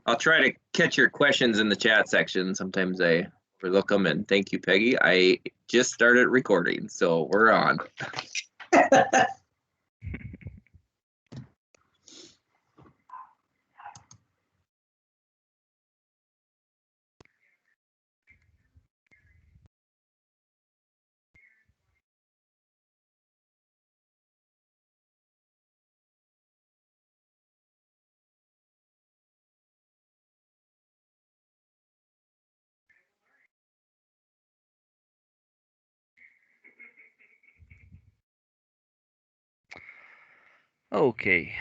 I'll try to catch your questions in the chat section. Sometimes I overlook them, and thank you, Peggy. I just started recording, so we're on. Okay,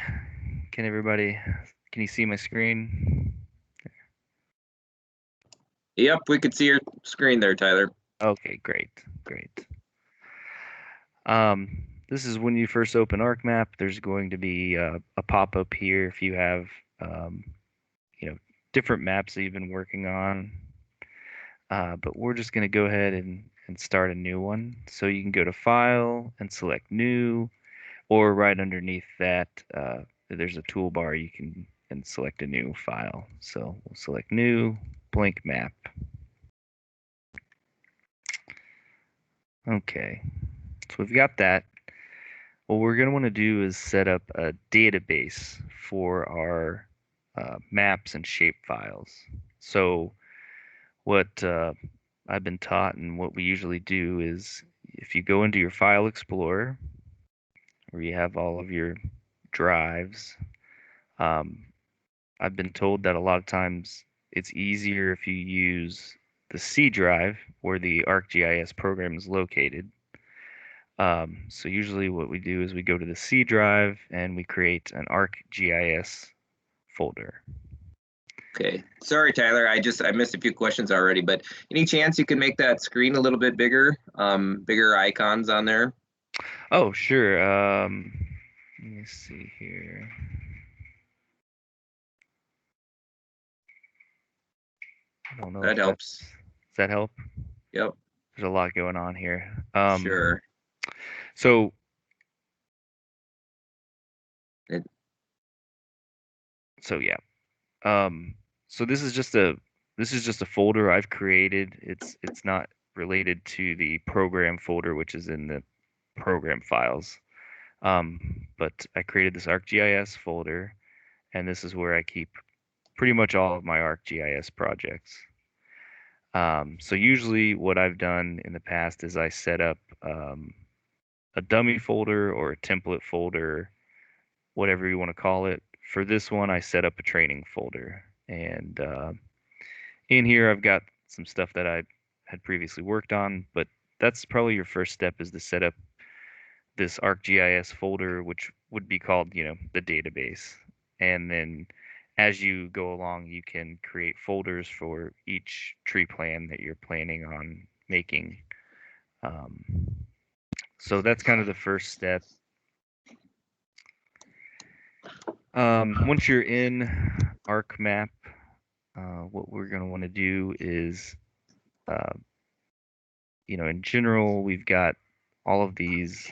can you see my screen? Yep, we could see your screen there, Tyler. Okay, great. This is when you first open ArcMap. There's going to be a pop-up here if you have, different maps that you've been working on. But we're just going to go ahead and start a new one. So you can go to File and select New, or right underneath that, there's a toolbar you can select a new file. So we'll select New, blank map. Okay, so we've got that. What we're going to want to do is set up a database for our maps and shape files. So what I've been taught and what we usually do is if you go into your File Explorer, where you have all of your drives, I've been told that a lot of times it's easier if you use the C drive where the ArcGIS program is located. So usually what we do is we go to the C drive and we create an ArcGIS folder. Okay, sorry, Tyler. I missed a few questions already, but any chance you can make that screen a little bit bigger, bigger icons on there? Oh, sure. Let me see here. I don't know That if helps. does that help? Yep. There's a lot going on here. Sure. So It, so yeah. So this is just a folder I've created. It's not related to the program folder, which is in the program files. But I created this ArcGIS folder, and this is where I keep pretty much all of my ArcGIS projects. So usually what I've done in the past is I set up a dummy folder or a template folder, whatever you want to call it. For this one, I set up a training folder. And in here, I've got some stuff that I had previously worked on, but that's probably your first step is to set up this ArcGIS folder, which would be called, the database. And then as you go along, you can create folders for each tree plan that you're planning on making. So that's kind of the first step. Once you're in ArcMap, what we're going to want to do is, in general, we've got all of these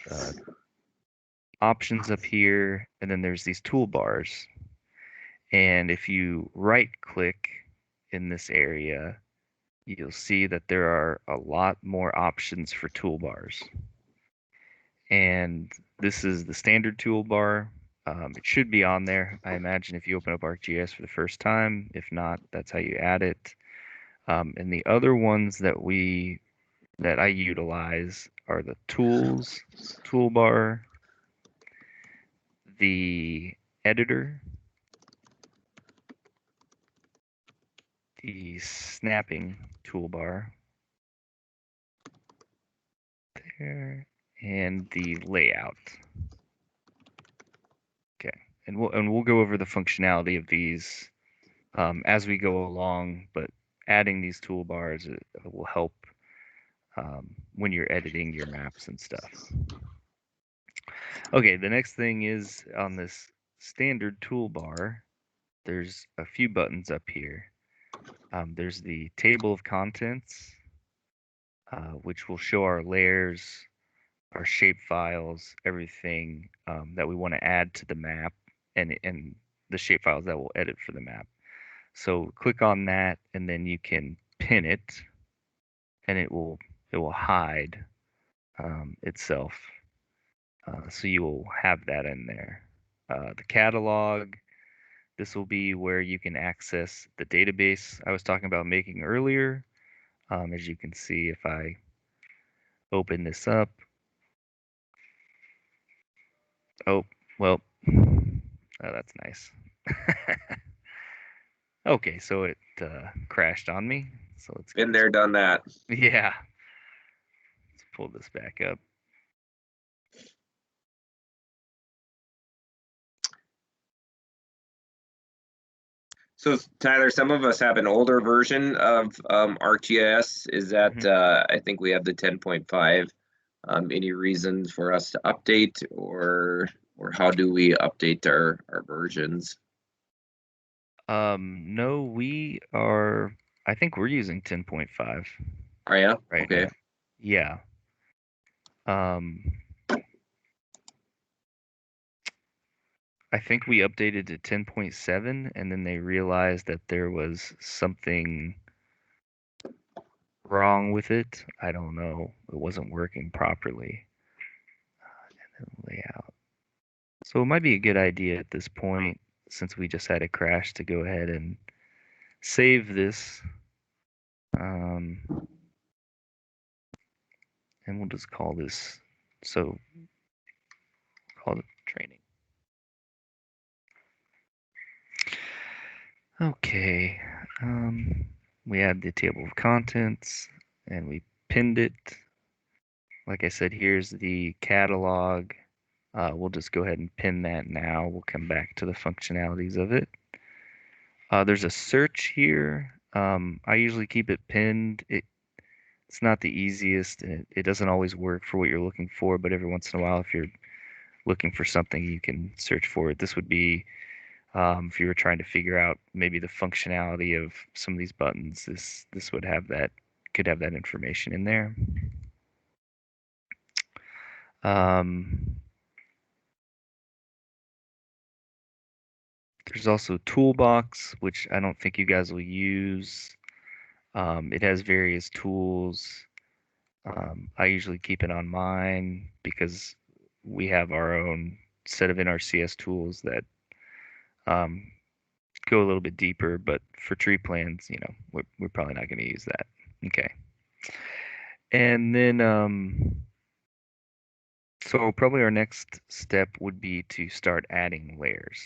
options up here, and then there's these toolbars. And if you right click in this area, you'll see that there are a lot more options for toolbars. And this is the standard toolbar. It should be on there, I imagine, if you open up ArcGIS for the first time. If not, that's how you add it. And the other ones that I utilize are the tools toolbar, the editor, the snapping toolbar there, and the layout. Okay, and we'll go over the functionality of these as we go along, but adding these toolbars will help when you're editing your maps and stuff. Okay, the next thing is on this standard toolbar, there's a few buttons up here. There's the table of contents, which will show our layers, our shape files, everything that we want to add to the map, and the shape files that we'll edit for the map. So click on that, and then you can pin it, and it will hide itself. So you will have that in there. The catalog, this will be where you can access the database I was talking about making earlier. As you can see, if I open this up, oh, well, oh, that's nice. Okay, so it crashed on me. So let's Been get, there, done that. yeah, let's pull this back up. So Tyler, some of us have an older version of ArcGIS. Is that Mhm. I think we have the 10.5. Any reasons for us to update, or how do we update our versions? No, I think we're using 10.5 Oh yeah, right okay. now. Yeah. Um, I think we updated to 10.7 and then they realized that there was something wrong with it. I don't know. It wasn't working properly. And then layout. So it might be a good idea at this point, since we just had a crash, to go ahead and save this. Um, and we'll just call this, so call it training. Okay. We add the table of contents and we pinned it. Like I said, here's the catalog. We'll just go ahead and pin that now. We'll come back to the functionalities of it. There's a search here. I usually keep it pinned. It's not the easiest, and it doesn't always work for what you're looking for, but every once in a while, if you're looking for something, you can search for it. This would be if you were trying to figure out maybe the functionality of some of these buttons. This would have that, could have that information in there. Um, There's also a toolbox, which I don't think you guys will use. It has various tools. I usually keep it on mine because we have our own set of NRCS tools that um, go a little bit deeper, but for tree plans, we're probably not going to use that. Okay. And then, so probably our next step would be to start adding layers.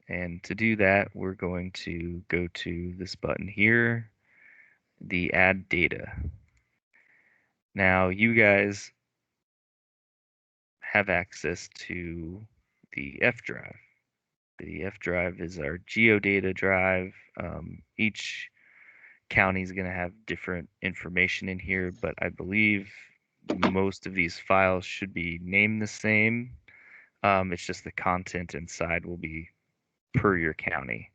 And to do that, we're going to go to this button here, the add data. Now you guys have access to the F drive. The F drive is our geodata drive. Each county is going to have different information in here, but I believe most of these files should be named the same. It's just the content inside will be per your county.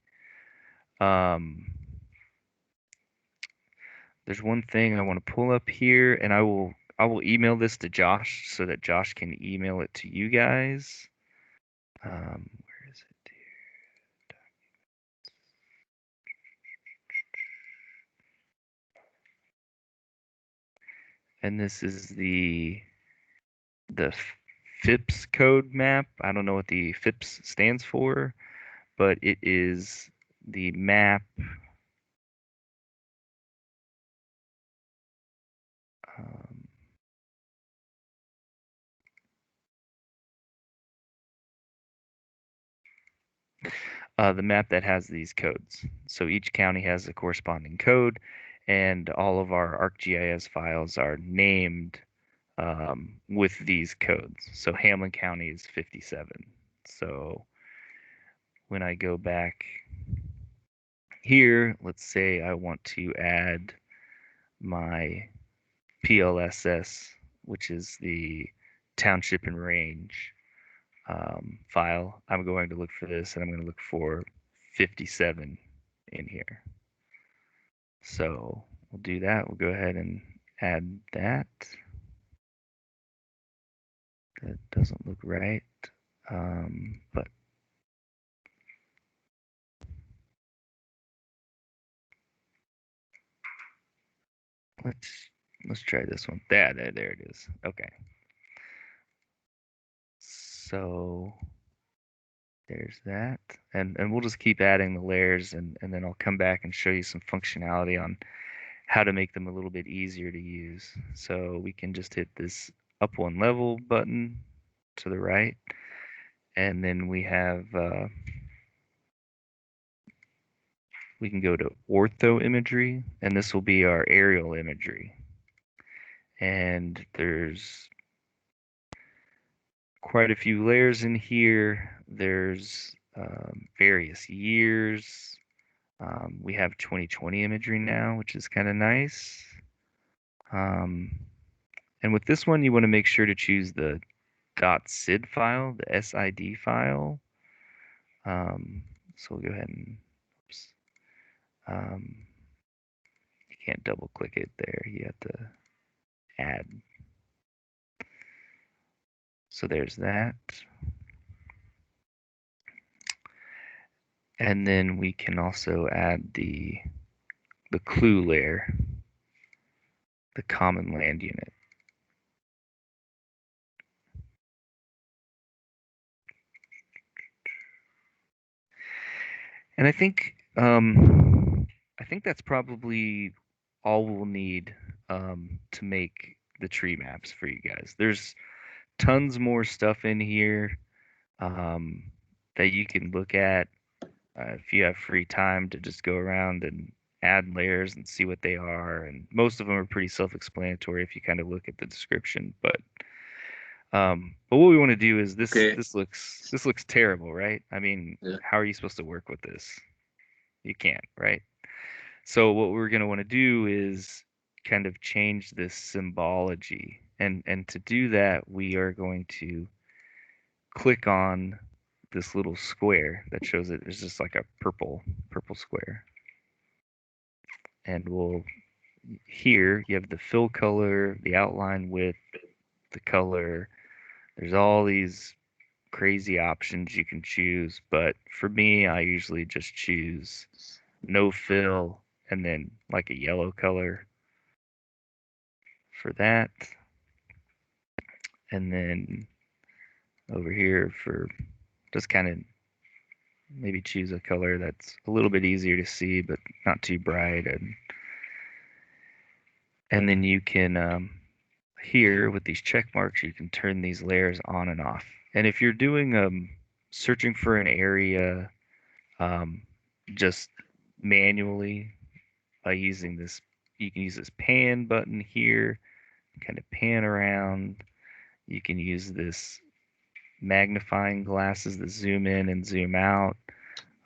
There's one thing I want to pull up here, and I will email this to Josh so that Josh can email it to you guys. Where is it? And this is the FIPS code map. I don't know what the FIPS stands for, but it is the map. Um, the map that has these codes. So each county has a corresponding code, and all of our ArcGIS files are named with these codes. So Hamlin County is 57. So when I go back here, let's say I want to add my PLSS, which is the township and range file. I'm going to look for this, and I'm going to look for 57 in here. So we'll do that. We'll go ahead and add that. That doesn't look right, but Let's try this one. There it is. Okay. So there's that. And we'll just keep adding the layers and then I'll come back and show you some functionality on how to make them a little bit easier to use. So we can just hit this up one level button to the right, and then we have we can go to ortho imagery, and this will be our aerial imagery. And there's quite a few layers in here. There's various years. We have 2020 imagery now, which is kind of nice. And with this one, you want to make sure to choose the .sid file, the SID file. So we'll go ahead and, oops. You can't double click it there. You have to add. So there's that. And then we can also add the clue layer, the common land unit. And I think that's probably all we'll need to make the tree maps for you guys. There's tons more stuff in here that you can look at if you have free time to just go around and add layers and see what they are. And most of them are pretty self-explanatory if you kind of look at the description. But what we want to do is Okay. this looks terrible, right? I mean, Yeah. how are you supposed to work with this? You can't, right? So what we're going to want to do is kind of change this symbology. And to do that, we are going to click on this little square that shows it is just like a purple square. And we'll here you have the fill color, the outline width, the color. There's all these crazy options you can choose, but for me, I usually just choose no fill and then like a yellow color for that. And then over here for just kind of maybe choose a color that's a little bit easier to see, but not too bright. And then you can, here with these check marks, you can turn these layers on and off. And if you're doing searching for an area just manually by using this, you can use this pan button here, kind of pan around. You can use this magnifying glasses that zoom in and zoom out.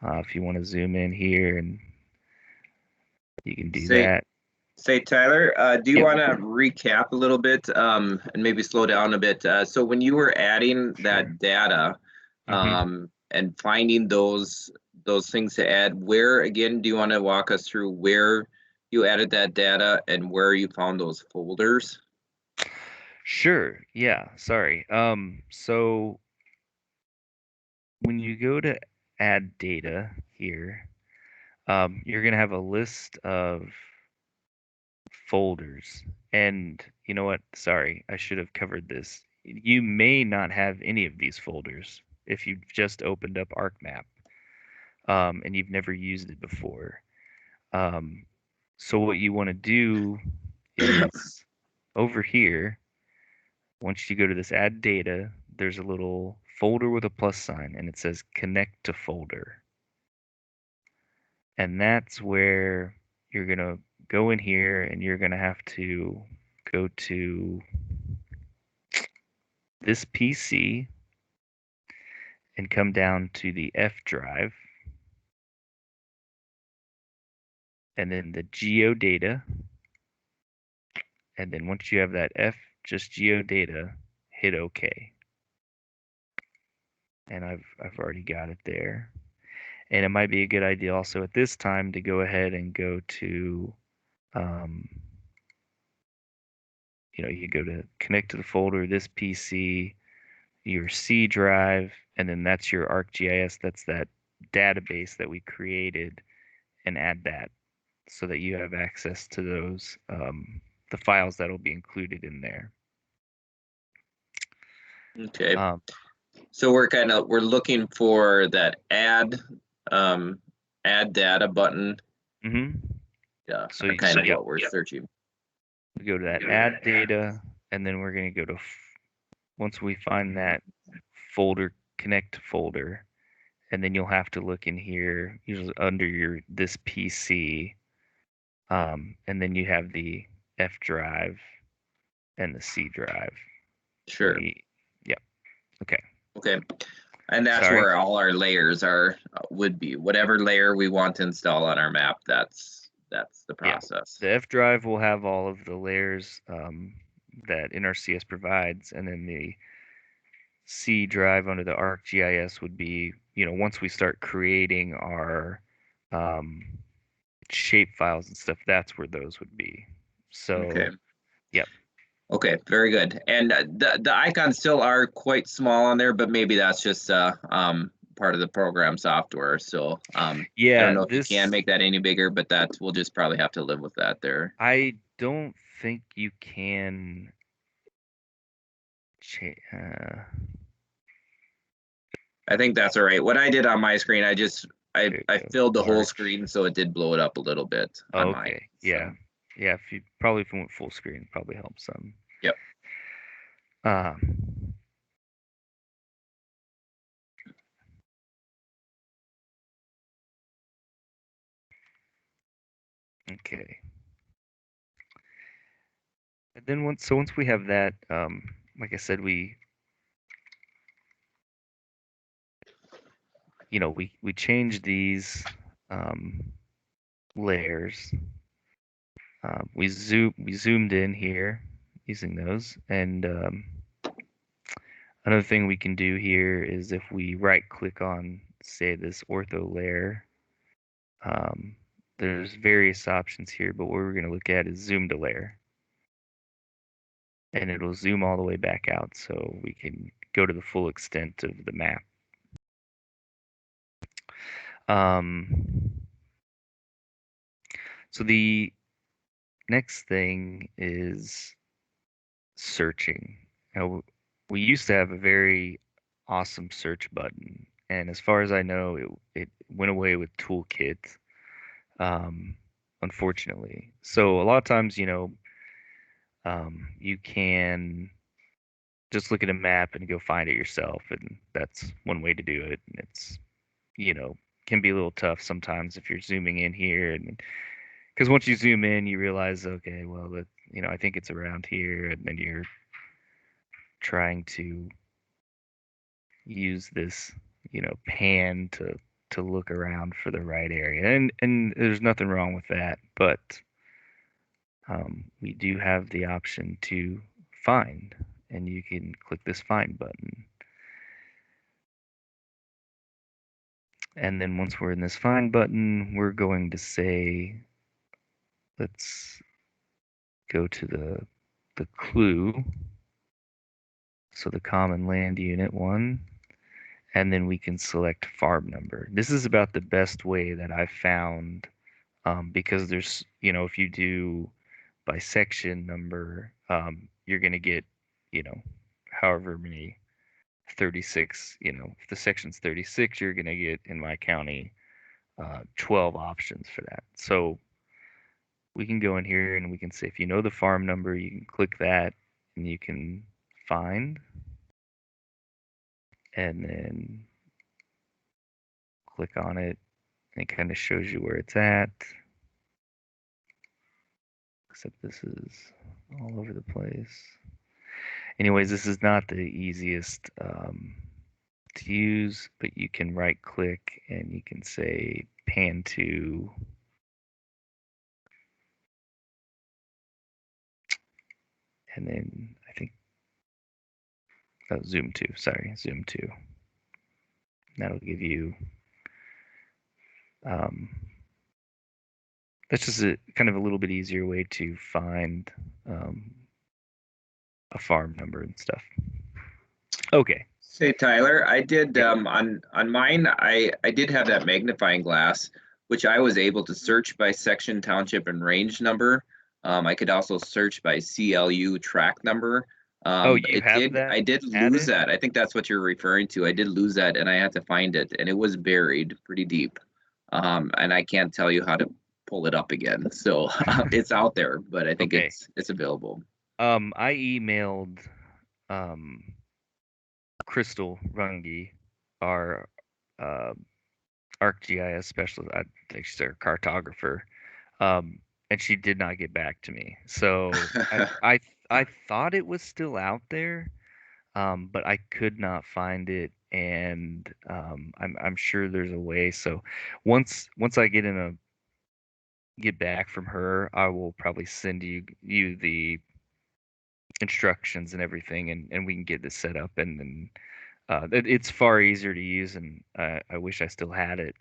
If you want to zoom in here, and you can do that. Say, Tyler, do you Yep. want to recap a little bit and maybe slow down a bit? So when you were adding that data and finding those things to add, where again do you want to walk us through where you added that data and where you found those folders? Sure. Yeah. Sorry. So when you go to add data here, you're gonna have a list of folders. And you know what? Sorry, I should have covered this. You may not have any of these folders if you've just opened up ArcMap and you've never used it before. So what you want to do is over here, once you go to this add data, there's a little folder with a plus sign and it says connect to folder. And that's where you're going to go in here and you're going to have to go to this PC and come down to the F drive and then the geodata. And then once you have that F, just geodata, hit OK. And I've already got it there. And it might be a good idea also at this time to go ahead and go to, you go to connect to the folder, this PC, your C drive, and then that's your ArcGIS. That's that database that we created, and add that. so that you have access to those, the files that'll be included in there. Okay. So we're looking for that add data button. Yeah, So kind of what we're searching. We go to that add data, and then we're going to go to, once we find that folder, connect folder, and then you'll have to look in here, usually under this PC, and then you have the F drive and the C drive. Sure. Yep. Okay. Okay. And that's where all our layers would be. Whatever layer we want to install on our map, that's the process. Yeah. The F drive will have all of the layers that NRCS provides, and then the C drive under the ArcGIS would be, once we start creating our shape files and stuff, that's where those would be. So, okay. Yep. Okay, very good. And the icons still are quite small on there, but maybe that's just part of the program software. So yeah, I don't know if you can make that any bigger, but we'll just probably have to live with that there. I don't think you can. I think that's all right. What I did on my screen, I filled the whole screen, so it did blow it up a little bit on mine. Okay, yeah. Yeah, if you went full screen, it probably helps some. Yep. Okay. And then once we have that, like I said, we change these layers. We zoomed in here using those, and another thing we can do here is if we right click on, say, this ortho layer, there's various options here, but what we're going to look at is zoom to layer. And it'll zoom all the way back out so we can go to the full extent of the map. So the next thing is searching. Now, we used to have a very awesome search button, and as far as I know, it went away with Toolkit, unfortunately. So a lot of times, you can just look at a map and go find it yourself, and that's one way to do it. And it's, can be a little tough sometimes if you're zooming in here, and because once you zoom in, you realize, okay, well, I think it's around here, and then you're trying to use this, pan to look around for the right area, and there's nothing wrong with that, but we do have the option to find, and you can click this find button. And then once we're in this find button, we're going to say, let's go to the clue. So the common land unit one, and then we can select farm number. This is about the best way that I've found, because there's, if you do by section number, you're going to get, however many 36, if the section's 36, you're going to get, in my county, 12 options for that. So we can go in here and we can say, if you know the farm number, you can click that and you can find, and then click on it, and it kind of shows you where it's at. Except this is all over the place. Anyways, this is not the easiest to use, but you can right click and you can say pan to, and then I think zoom to, zoom to. That'll give you, that's just a kind of a little bit easier way to find a farm number and stuff. Okay. Say, Tyler, I did on mine. I did have that magnifying glass, which I was able to search by section, township, and range number. I could also search by CLU track number. Oh, you have that I did lose added? that. I think that's what you're referring to. I did lose that and I had to find it, and it was buried pretty deep. And I can't tell you how to pull it up again. So it's out there, but I think Okay. it's available. I emailed Crystal Runge, our uh, ArcGIS specialist. I think she's our cartographer, and she did not get back to me. So I thought it was still out there, but I could not find it, and I'm sure there's a way. So once I get back from her, I will probably send you the instructions and everything, and we can get this set up, and then it's far easier to use, and I wish I still had it,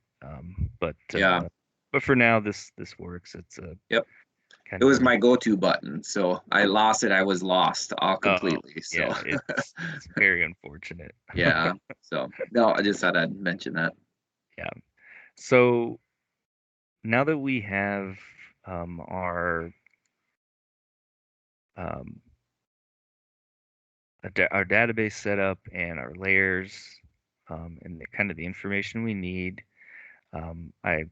but Yeah. but for now this works. It's a Yep. It kind of was a my go-to button. So I lost it. I was lost all oh completely. So yeah, it's very unfortunate. yeah. So no, I just thought I'd mention that. Yeah. So now that we have um, our database set up and our layers, and kind of the information we need, I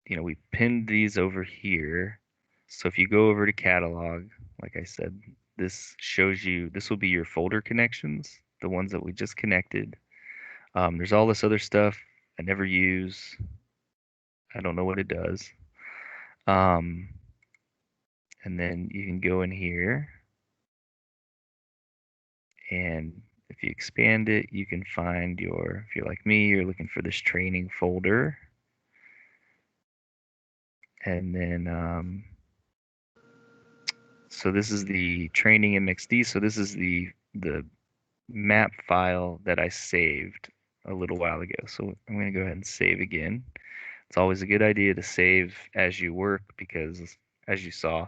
we pinned these over here. So if you go over to catalog, like I said, this shows you, this will be your folder connections, the ones that we just connected. There's all this other stuff I never use. I don't know what it does. Um, and then you can go in here, and if you expand it, you can find if you're like me, you're looking for this training folder. And then, so this is the training MXD. So this is the map file that I saved a little while ago. So I'm going to go ahead and save again. It's always a good idea to save as you work because, as you saw,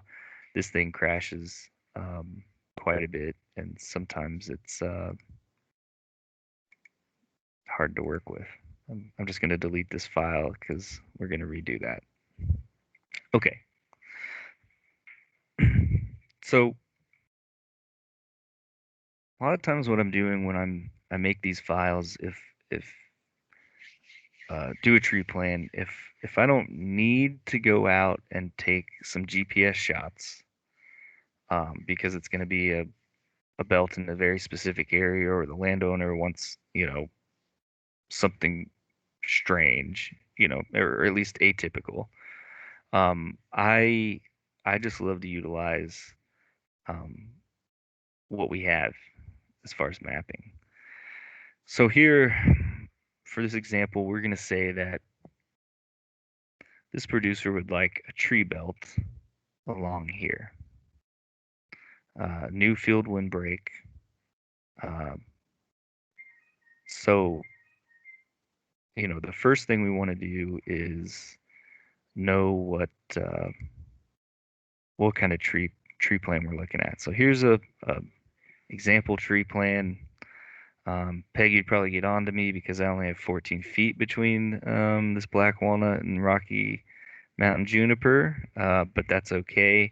this thing crashes quite a bit, and sometimes it's hard to work with. I'm just going to delete this file because we're going to redo that. Okay. So a lot of times what I'm doing when I make these files, if do a tree plan, if I don't need to go out and take some GPS shots, because it's going to be a belt in a very specific area, or the landowner wants, something strange, or at least atypical. I just love to utilize um, what we have as far as mapping. So here, for this example, we're going to say that this producer would like a tree belt along here. New field windbreak. Uh, so, the first thing we want to do is know what kind of tree plan we're looking at. So here's a example tree plan. Peggy'd probably get on to me because I only have 14 feet between this black walnut and Rocky Mountain juniper, but that's okay.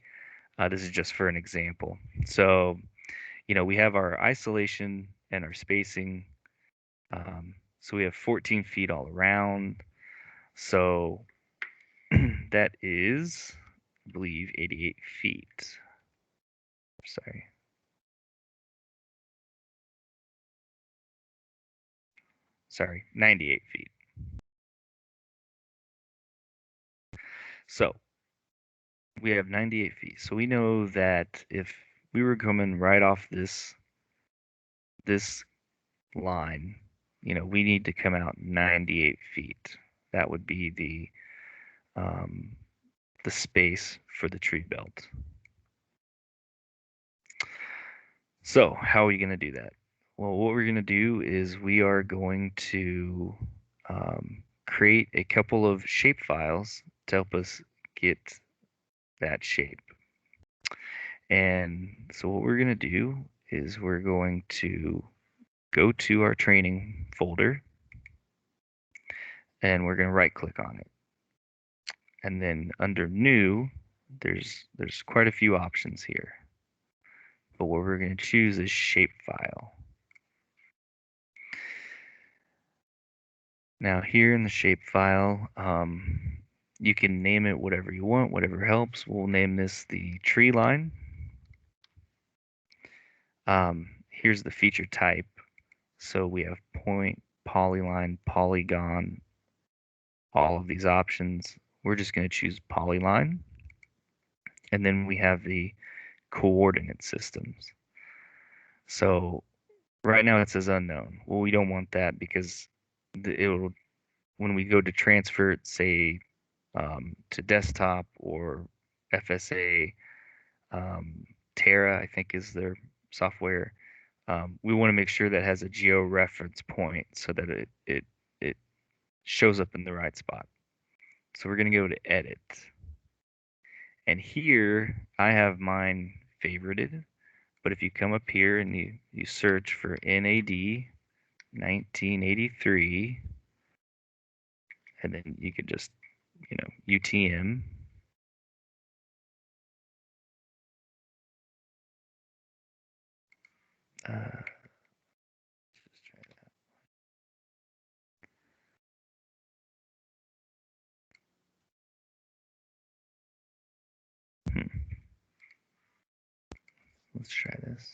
This is just for an example. So, we have our isolation and our spacing. So we have 14 feet all around. So that is, I believe, 88 feet. Sorry. Sorry, 98 feet. So we have 98 feet. So we know that if we were coming right off this line, we need to come out 98 feet. That would be the space for the tree belt. So how are we going to do that? Well, what we're going to do is we are going to create a couple of shape files to help us get that shape. And so what we're going to do is we're going to go to our training folder, and we're going to right click on it. And then under new, there's quite a few options here. But what we're going to choose is shapefile. Now here in the shapefile, you can name it whatever you want, whatever helps. We'll name this the tree line. Here's the feature type. So we have point, polyline, polygon, all of these options. We're just going to choose polyline. And then we have the coordinate systems. So right now it says unknown. Well, we don't want that because it'll, when we go to transfer it, say to desktop or FSA, Terra, I think is their software. We want to make sure that has a geo-reference point so that it shows up in the right spot. So we're going to go to edit. And here I have mine favorited. But if you come up here and you search for NAD 1983, and then you could just, UTM. Let's try that. Let's try this.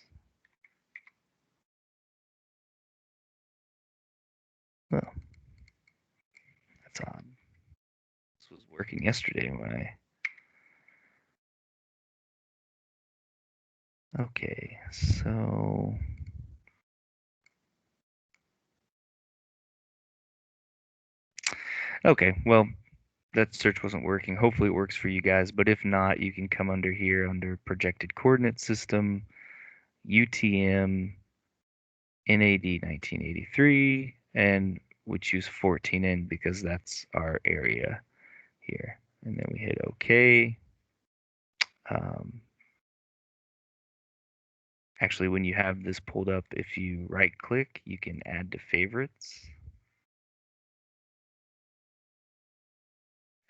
Oh, that's odd. This was working yesterday when Okay, so okay, well, that search wasn't working. Hopefully it works for you guys, but if not, you can come under here under projected coordinate system, UTM, NAD 1983, and we choose 14N because that's our area here. And then we hit OK. Actually, when you have this pulled up, if you right click, you can add to favorites.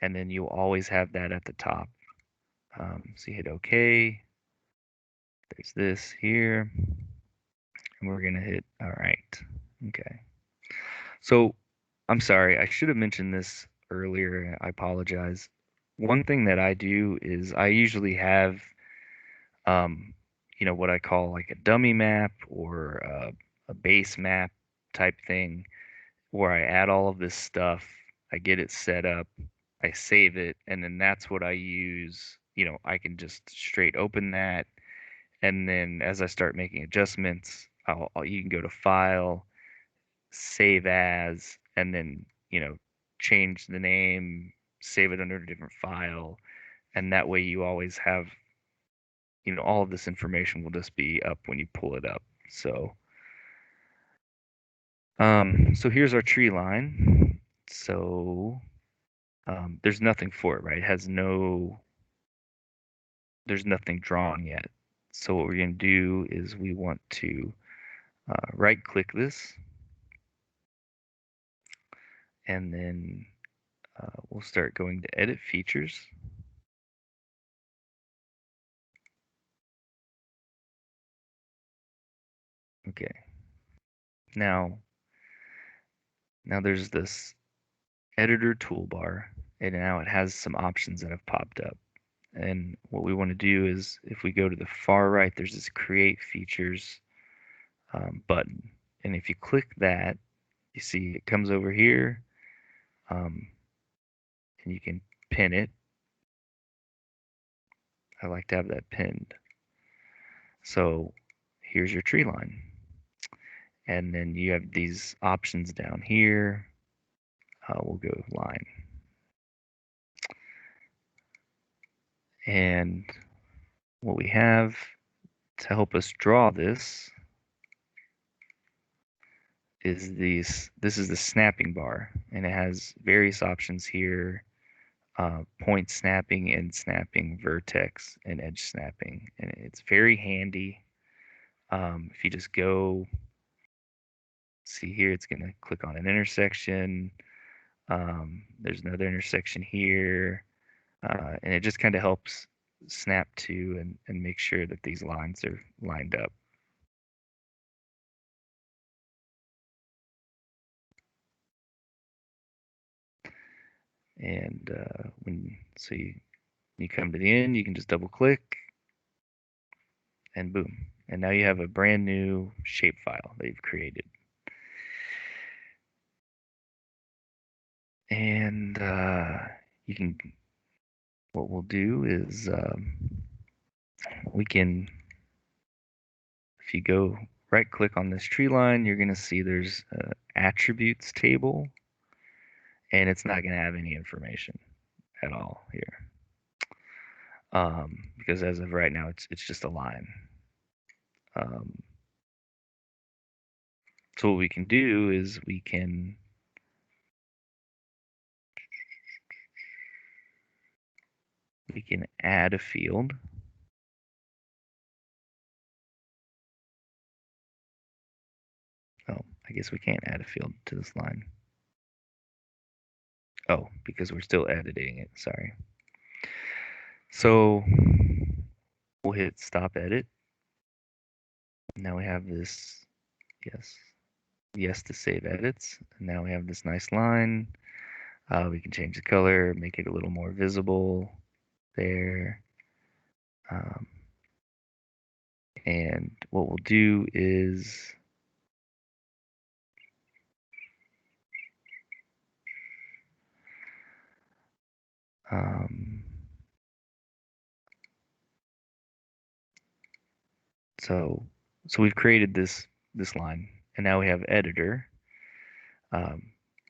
And then you'll always have that at the top. So you hit OK. There's this here. And we're going to hit all right. Okay. So I'm sorry, I should have mentioned this earlier. I apologize. One thing that I do is I usually have, what I call like a dummy map or a base map type thing where I add all of this stuff, I get it set up, I save it, and then that's what I use. I can just straight open that, and then as I start making adjustments, you can go to File, Save As, and then change the name, save it under a different file, and that way you always have all of this information will just be up when you pull it up. So here's our tree line. So there's nothing for it, right? There's nothing drawn yet. So what we're going to do is we want to right click this, and then we'll start going to edit features. Okay. Now there's this editor toolbar, and now it has some options that have popped up. And what we want to do is, if we go to the far right, there's this create features button. And if you click that, you see it comes over here, and you can pin it. I like to have that pinned. So here's your tree line. And then you have these options down here. We'll go line. And what we have to help us draw this is this is the snapping bar, and it has various options here: point snapping, end snapping, vertex, and edge snapping. And it's very handy. If you just go see here, it's going to click on an intersection. There's another intersection here, and it just kind of helps snap to and make sure that these lines are lined up. And so you come to the end, you can just double click and boom. And now you have a brand new shapefile that you've created. And you can, what we'll do is we can, if you go right click on this tree line, you're going to see there's an attributes table, and it's not going to have any information at all here. Because as of right now, it's just a line. So what we can do is we can add a field. Oh, I guess we can't add a field to this line. Oh, because we're still editing it, sorry. So we'll hit stop edit. Now we have this, yes to save edits. And now we have this nice line. We can change the color, make it a little more visible there. And what we'll do is so we've created this line, and now we have editor.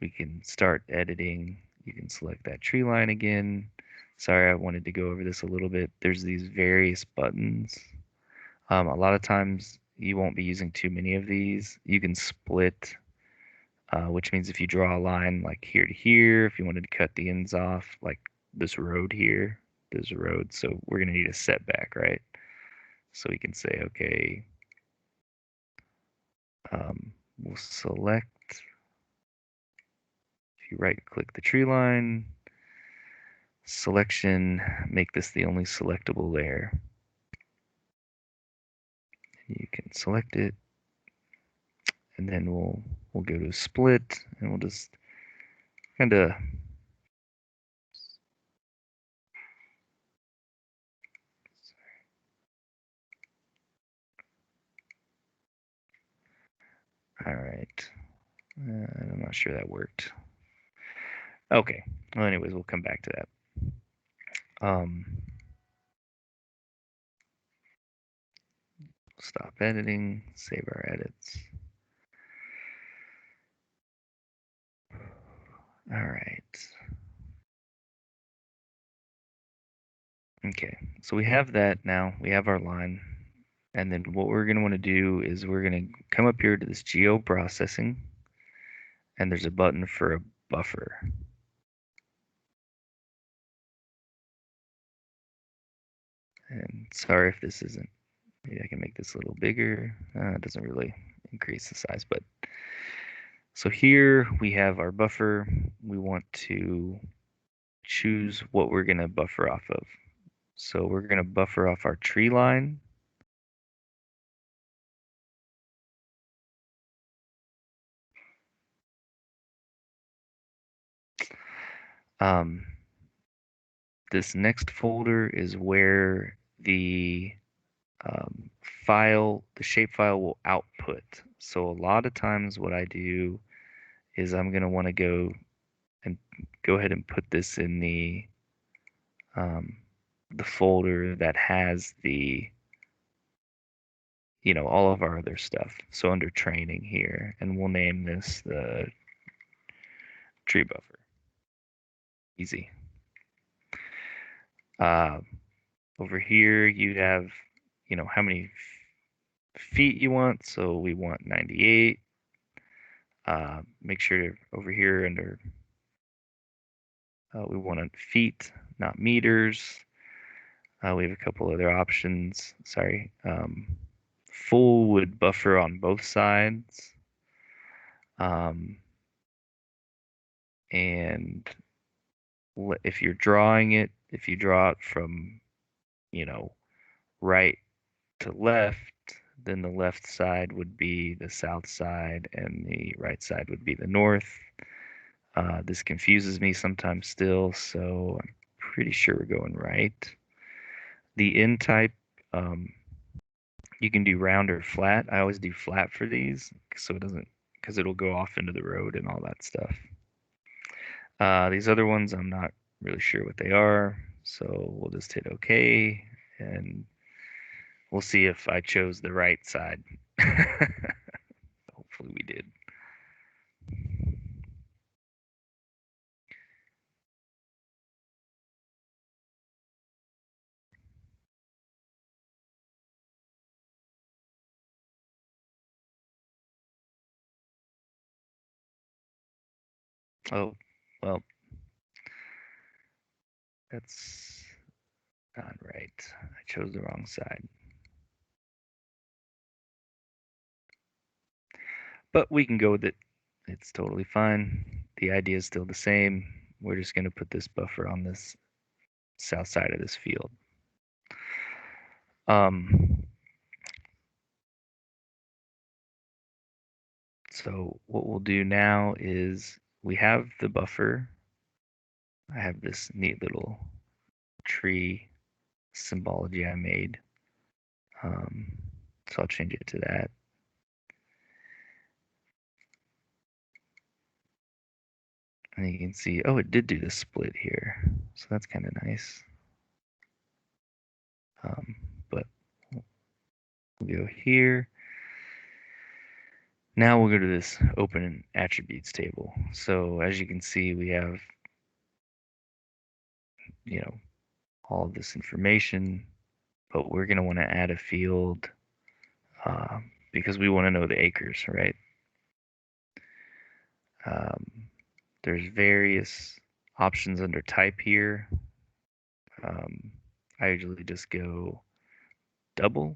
We can start editing. You can select that tree line again. Sorry, I wanted to go over this a little bit. There's these various buttons. A lot of times you won't be using too many of these. You can split, which means if you draw a line like here to here, if you wanted to cut the ends off, like this road here, there's a road, so we're going to need a setback, right? So we can say, okay, we'll select, if you right click the tree line, selection, make this the only selectable layer. You can select it, and then we'll go to split, and we'll just kind of all right. I'm not sure that worked. Okay. Well, anyways, we'll come back to that. Stop editing, save our edits. All right. Okay, so we have that now. We have our line. And then what we're going to want to do is we're going to come up here to this geo processing, and there's a button for a buffer. And sorry if this isn't, maybe I can make this a little bigger. It doesn't really increase the size, but so here we have our buffer. We want to choose what we're going to buffer off of. So we're going to buffer off our tree line. This next folder is where the the shapefile will output. So a lot of times what I do is I'm going to want to go ahead and put this in the folder that has the, all of our other stuff. So under training here, and we'll name this the tree buffer. Easy. Over here you have, how many feet you want. So we want 98. Make sure over here under, we want feet, not meters. We have a couple other options. Sorry. Full would buffer on both sides. And if you're drawing it, if you draw it from, right to left, then the left side would be the south side and the right side would be the north. This confuses me sometimes still, so I'm pretty sure we're going right. The N type, you can do round or flat. I always do flat for these, so it doesn't, because it'll go off into the road and all that stuff. These other ones, I'm not really sure what they are, so we'll just hit OK, and we'll see if I chose the right side. Hopefully we did. Oh, well, that's not right. I chose the wrong side. But we can go with it. It's totally fine. The idea is still the same. We're just going to put this buffer on this south side of this field. So what we'll do now is we have the buffer. I have this neat little tree symbology I made. So I'll change it to that. And you can see, oh, it did do the split here. So that's kind of nice. But we'll go here. Now we'll go to this open attributes table. So as you can see, we have, all of this information, but we're going to want to add a field because we want to know the acres, right? There's various options under type here. I usually just go double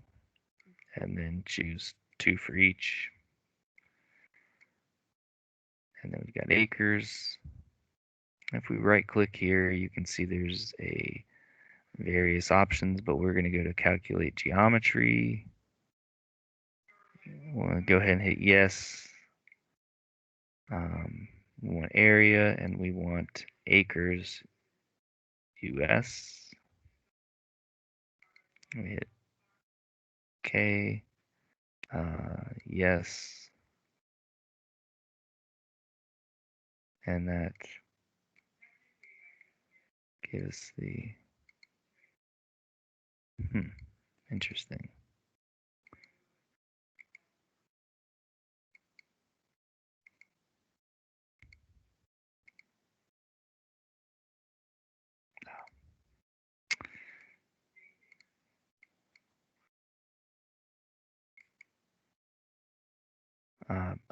and then choose 2 for each. And then we've got acres. If we right click here, you can see there's a various options, but we're going to go to calculate geometry. We'll go ahead and hit yes. We want area and we want acres US. We hit OK. Yes. And that gives the interesting.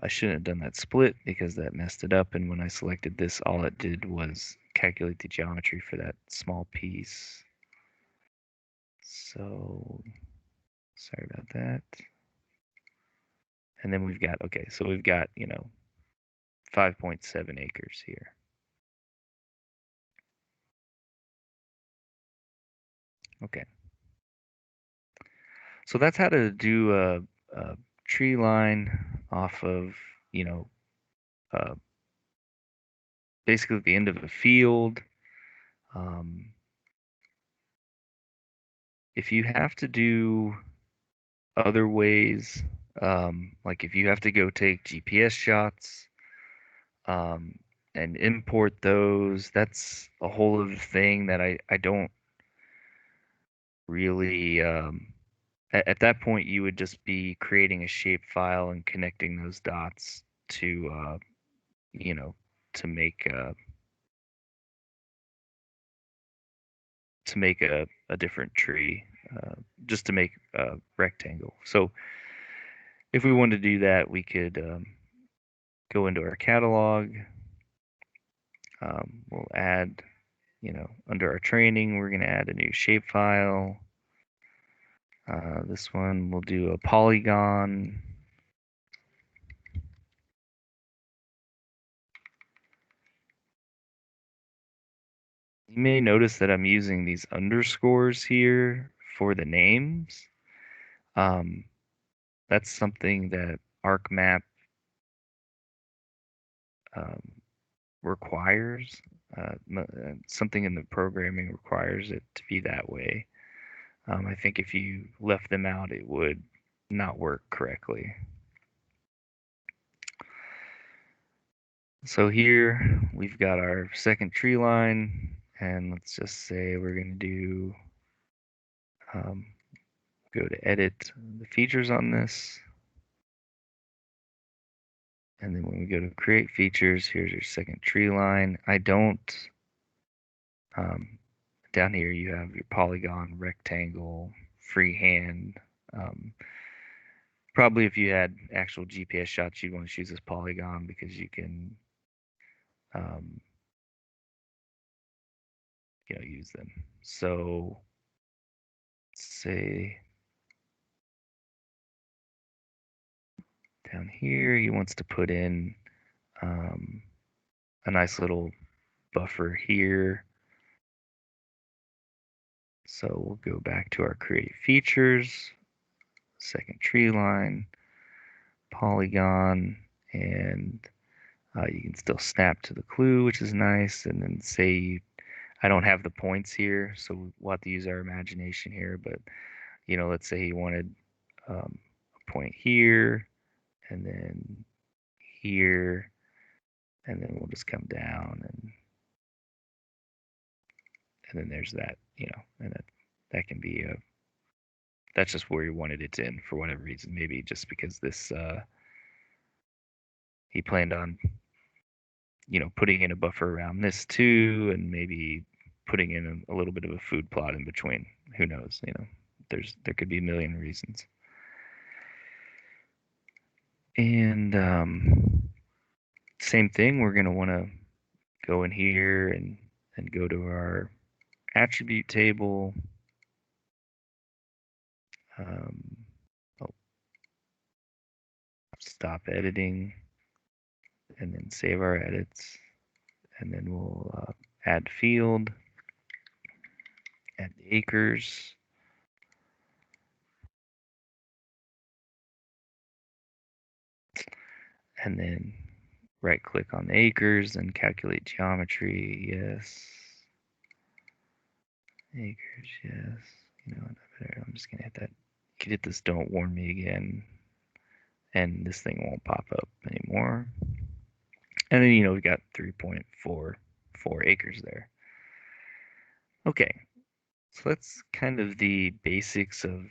I shouldn't have done that split because that messed it up. And when I selected this, all it did was calculate the geometry for that small piece. So sorry about that. And then we've got, okay, so we've got, 5.7 acres here. Okay. So that's how to do a tree line off of, basically at the end of a field. If you have to do other ways, like if you have to go take GPS shots and import those, that's a whole other thing that I don't really, at that point you would just be creating a shape file and connecting those dots to, to make a different tree, just to make a rectangle. So if we wanted to do that, we could go into our catalog. We'll add, under our training, we're going to add a new shapefile. This one we'll do a polygon. You may notice that I'm using these underscores here for the names. That's something that ArcMap um, requires. Something in the programming requires it to be that way. I think if you left them out, it would not work correctly. So here we've got our second tree line, and let's just say we're going to do go to edit the features on this. And then when we go to create features, here's your second tree line. I don't, down here you have your polygon, rectangle, freehand. Probably if you had actual GPS shots, you'd want to choose this polygon because you can, use them. So let's say down here, he wants to put in a nice little buffer here. So we'll go back to our create features, second tree line, polygon, and you can still snap to the clue, which is nice. And then say, I don't have the points here, so we'll have to use our imagination here. But, let's say he wanted a point here, and then here, and then we'll just come down, and then there's that, and that can be that's just where he wanted it to end for whatever reason. Maybe just because this he planned on putting in a buffer around this too, and maybe putting in a little bit of a food plot in between. Who knows? There could be a million reasons. And same thing, we're going to want to go in here and go to our attribute table. Stop editing, and then save our edits, and then we'll add field, add the acres, and then right click on the acres and calculate geometry. Yes. Acres, yes. I'm just gonna hit that. You can hit this don't warn me again, and this thing won't pop up anymore. And then we got 3.44 acres there. Okay, so that's kind of the basics of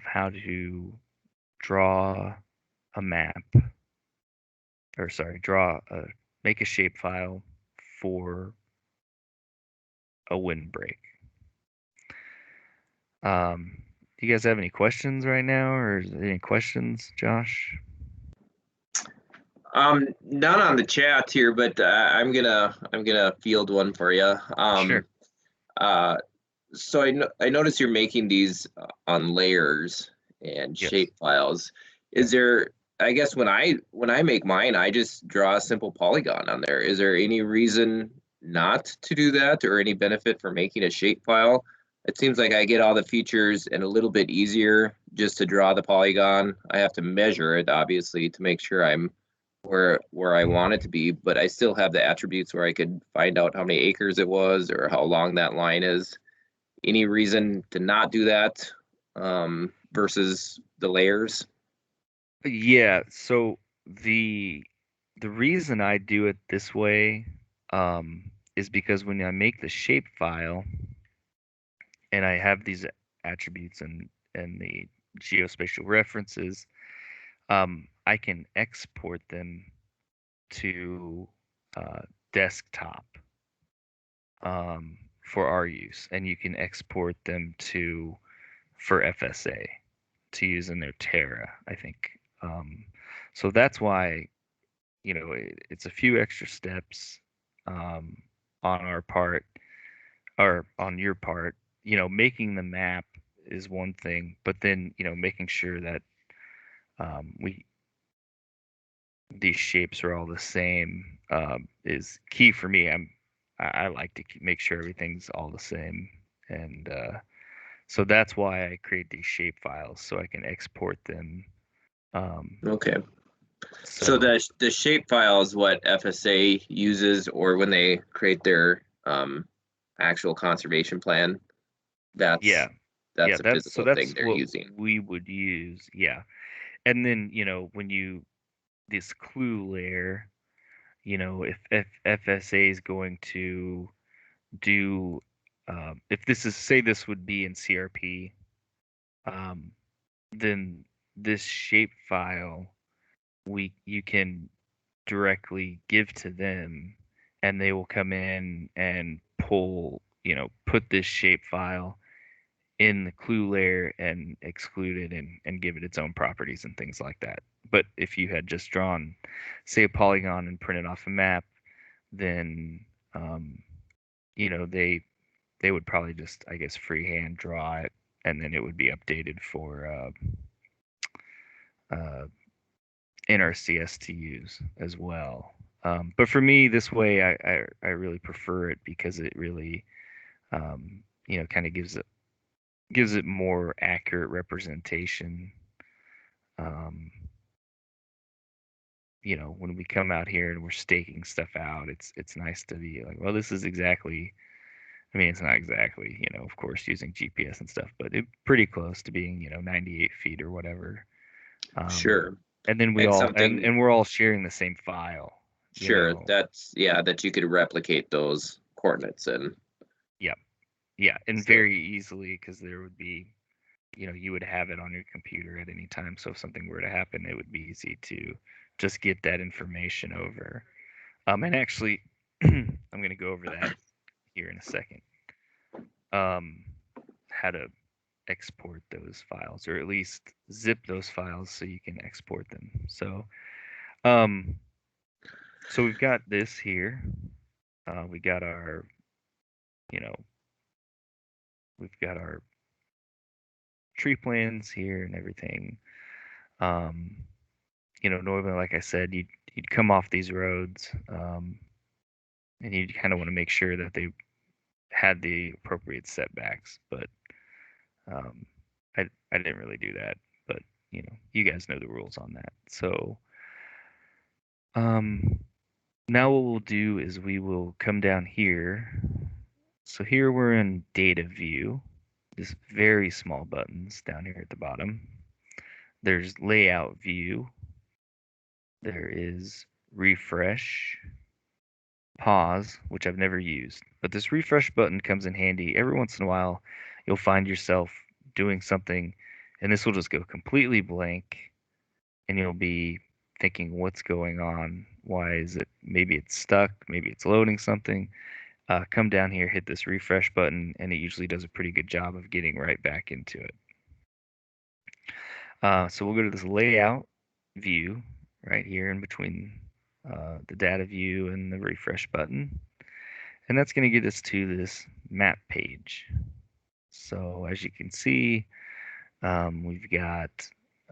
how to draw a map, or sorry, make a shapefile for a windbreak. Do you guys have any questions right now, or is there any questions, Josh? None on the chat here, but I'm gonna field one for you. Sure. So I notice you're making these on layers and Yes. shape files. Is there, I guess when I make mine, I just draw a simple polygon on there. Is there any reason not to do that, or any benefit for making a shape file? It seems like I get all the features and a little bit easier just to draw the polygon. I have to measure it obviously to make sure I'm where I want it to be, but I still have the attributes where I could find out how many acres it was or how long that line is. Any reason to not do that versus the layers? Yeah, so the reason I do it this way is because when I make the shape file and I have these attributes and the geospatial references, I can export them to desktop for our use, and you can export them for FSA to use in their Terra, I think. So that's why it's a few extra steps on our part or on your part. Making the map is one thing, but then making sure that we these shapes are all the same is key for me. I like to make sure everything's all the same. And so that's why I create these shape files so I can export them. Okay. So So the shape file is what FSA uses, or when they create their actual conservation plan, yeah, yeah, that's a so physical that's thing they're what using. we would use. Yeah. And then, when this clue layer, if FSA is going to do, if this is, say this would be in CRP, um, then this shape file, you can directly give to them, and they will come in and put this shape file in the clue layer and exclude it and give it its own properties and things like that. But if you had just drawn, say, a polygon and printed off a map, then um, they would probably just, I guess, freehand draw it, and then it would be updated for uh, NRCS to use as well. But for me, this way, I really prefer it because it really, kind of gives it more accurate representation. Um, when we come out here and we're staking stuff out, it's nice to be like, well, this is exactly. I mean, it's not exactly, of course, using GPS and stuff, but it pretty close to being, 98 feet or whatever. Um, Sure. and then we And all something, and we're all sharing the same file, sure, that's, yeah, that you could replicate those coordinates in. Yeah, yeah, and So, very easily because there would be, you would have it on your computer at any time. So if something were to happen, it would be easy to just get that information over. And actually, I'm going to go over that here in a second. How to export those files, or at least zip those files so you can export them. Um, so we've got this here. We got our, you know, we've got our tree plans here and everything. Um, normally, like I said, you'd come off these roads, and you'd kind of want to make sure that they had the appropriate setbacks. But um, I didn't really do that. But you guys know the rules on that. So um, now what we'll do is we will come down here. So here we're in data view. Just very small buttons down here at the bottom. There's layout view. There is refresh, pause, which I've never used. But this refresh button comes in handy. Every once in a while, you'll find yourself doing something, and this will just go completely blank, and you'll be thinking, what's going on? Why is it? Maybe it's stuck. Maybe it's loading something. Come down here, hit this refresh button, and it usually does a pretty good job of getting right back into it. So we'll go to this layout view right here in between the data view and the refresh button. And that's going to get us to this map page. So as you can see, we've got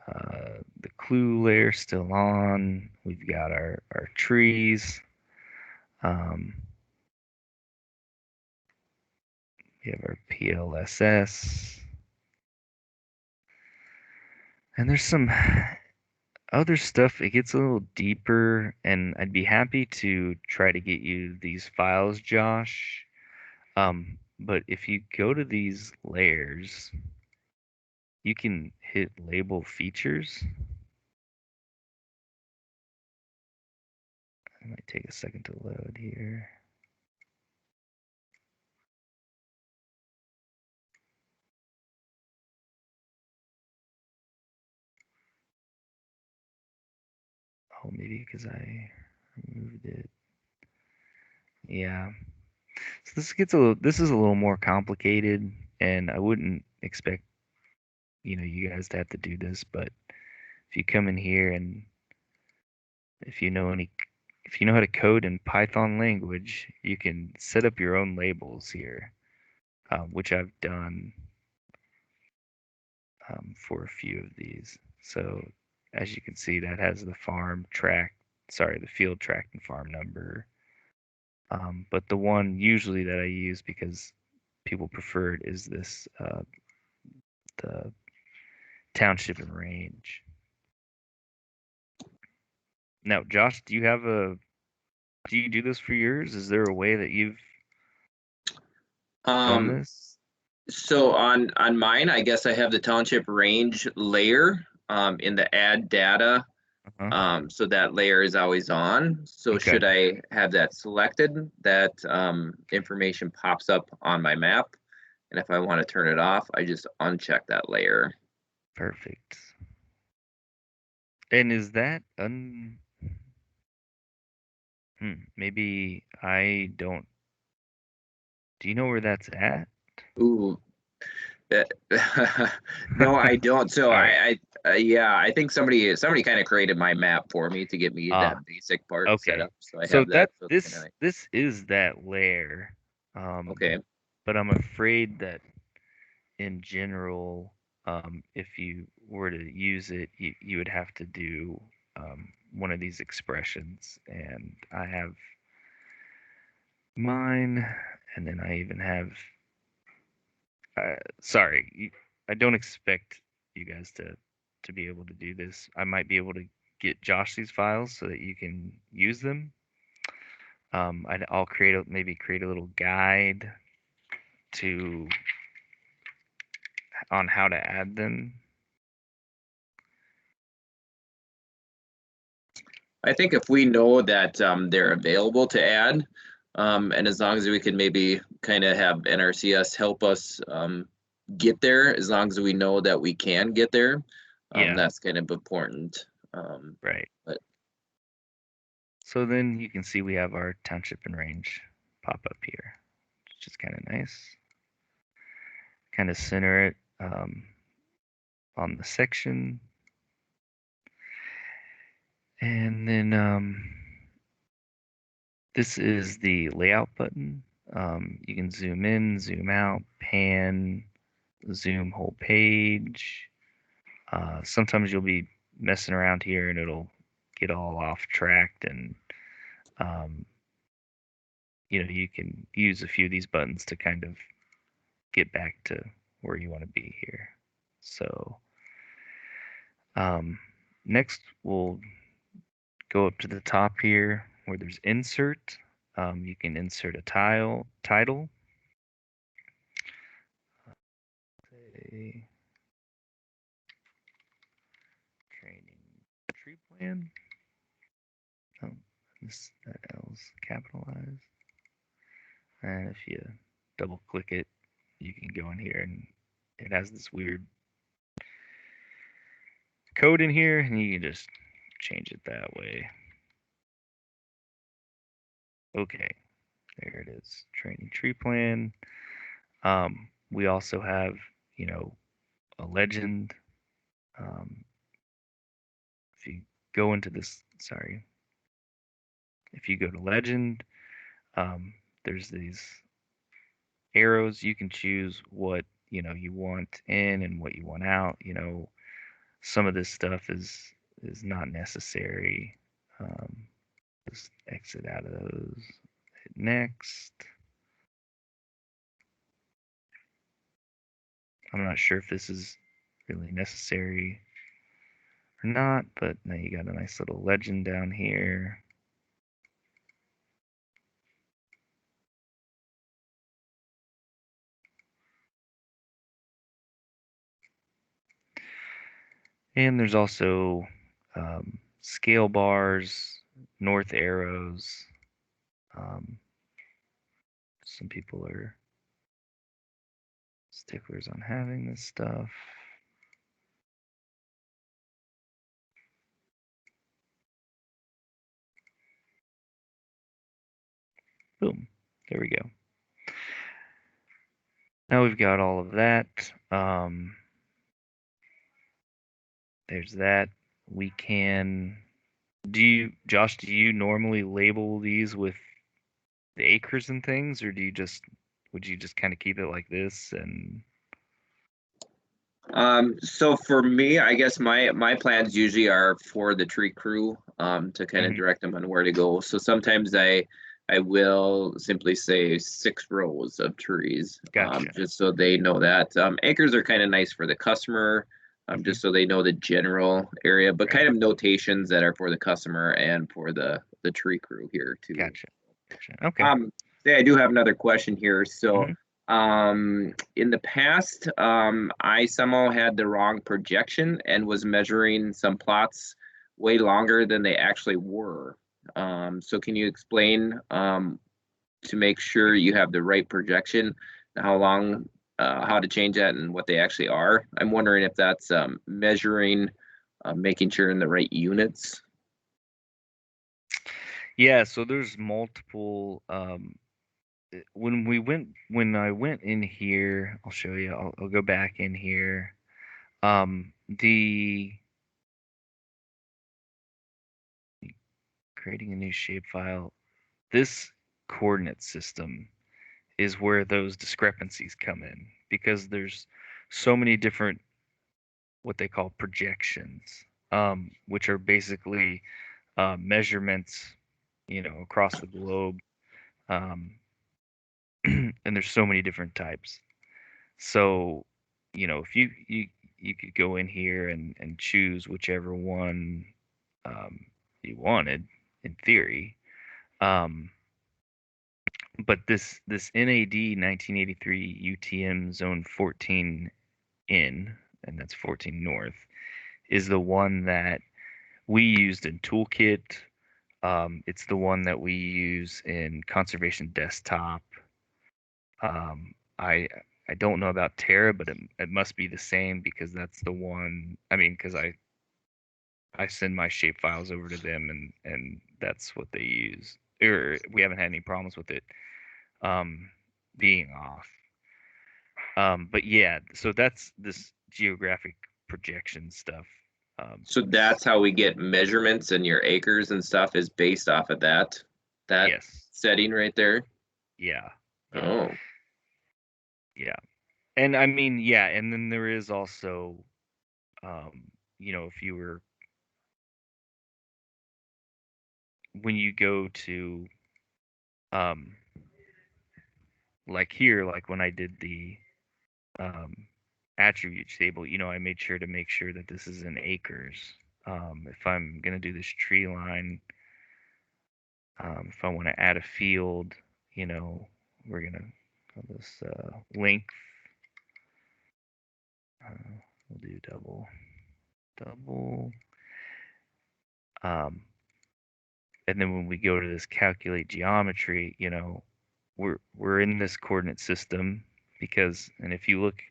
the clue layer still on. We've got our trees. We have our PLSS. And there's some other stuff. It gets a little deeper, and I'd be happy to try to get you these files, Josh. But if you go to these layers, you can hit label features. It might take a second to load here. Oh, maybe because I removed it. Yeah. So this is a little more complicated, and I wouldn't expect, you guys to have to do this, but if you come in here and if you know any if you know how to code in Python language, you can set up your own labels here, which I've done for a few of these. So as you can see, that has the farm track, sorry, the field track and farm number. But the one usually that I use because people prefer it is this the township and range. Now, Josh, do you do this for yours? Is there a way that you've done Um, this? so on mine, I guess I have the township range layer in the add data. Uh-huh. So that layer is always on. So Okay, should I have that selected, that information pops up on my map. And if I want to turn it off, I just uncheck that layer. perfect. And is that maybe I don't. Do you know where that's at? Ooh, that- no, I don't. So All right. yeah, I think somebody kind of created my map for me to get me Ah, that basic part set okay. up. So I So have that. that So it's kind of this is that layer. okay. But I'm afraid that in general, if you were to use it, you would have to do one of these expressions. And I have mine, and then I even have, sorry, I don't expect you guys to be able to do this. I might be able to get Josh these files so that you can use them. I'll maybe create a little guide to on how to add them. I think if we know that they're available to add, and as long as we can maybe kind of have NRCS help us get there, as long as we know that we can get there, Yeah, that's kind of important. right. But So then you can see we have our township and range pop up here, which is kind of nice. Kind of center it on the section. And then this is the layout button. You can zoom in, zoom out, pan, zoom whole page. Sometimes you'll be messing around here and it'll get all off tracked and um, you can use a few of these buttons to kind of get back to where you want to be here. So next we'll go up to the top here where there's insert. You can insert a title. Say, training tree plan. Oh, that L's capitalized. And if you double click it, you can go in here and it has this weird code in here and you can just change it that way. Okay, there it is. Training tree plan. We also have, a legend. Um, if you go into this, sorry, if you go to legend, there's these arrows. You can choose what you want in and what you want out. Some of this stuff is not necessary. Just exit out of those. Hit next. I'm not sure if this is really necessary or not, but now you got a nice little legend down here. And there's also scale bars, north arrows. Some people are sticklers on having this stuff. Boom. There we go. Now we've got all of that. There's that. We can. Josh, do you normally label these with the acres and things, or would you just kind of keep it like this and so for me, I guess my plans usually are for the tree crew to kind of Mhm. direct them on where to go. So sometimes I I will simply say 6 rows of trees, Gotcha. just so they know that. Acres are kind of nice for the customer, just so they know the general area, but Right. kind of notations that are for the customer and for the tree crew here too. Gotcha. Okay. Say I do have another question here. So, Mhm. in the past, I somehow had the wrong projection and was measuring some plots way longer than they actually were. So can you explain, to make sure you have the right projection, how long, how to change that and what they actually are? I'm wondering if that's, measuring, making sure in the right units. Yeah, so there's multiple when I went in here, I'll show you. I'll go back in here. The creating a new shapefile. This coordinate system is where those discrepancies come in because there's so many different what they call projections, which are basically measurements, across the globe. Um, and there's so many different types. So, if you could go in here and choose whichever one um, you wanted, in theory. Um, but this NAD 1983 UTM Zone 14 in, and that's 14 North, is the one that we used in Toolkit. It's the one that we use in Conservation Desktop. Um, I I don't know about Terra, but it must be the same because that's the one. I mean, because I send my shape files over to them and that's what they use. Or we haven't had any problems with it um, being off. But yeah, so that's this geographic projection stuff. Um, So that's how we get measurements and your acres and stuff is based off of that yes, setting right there. yeah, yeah, Oh, yeah. And I mean, yeah, and then there is also, if you were when you go to um, like here, like when I did the um, attributes table, I made sure to make sure that this is in acres. If I'm gonna do this tree line, if I want to add a field, we're gonna call this length. We'll do double. Um, and then when we go to this calculate geometry, we're in this coordinate system because, and if you look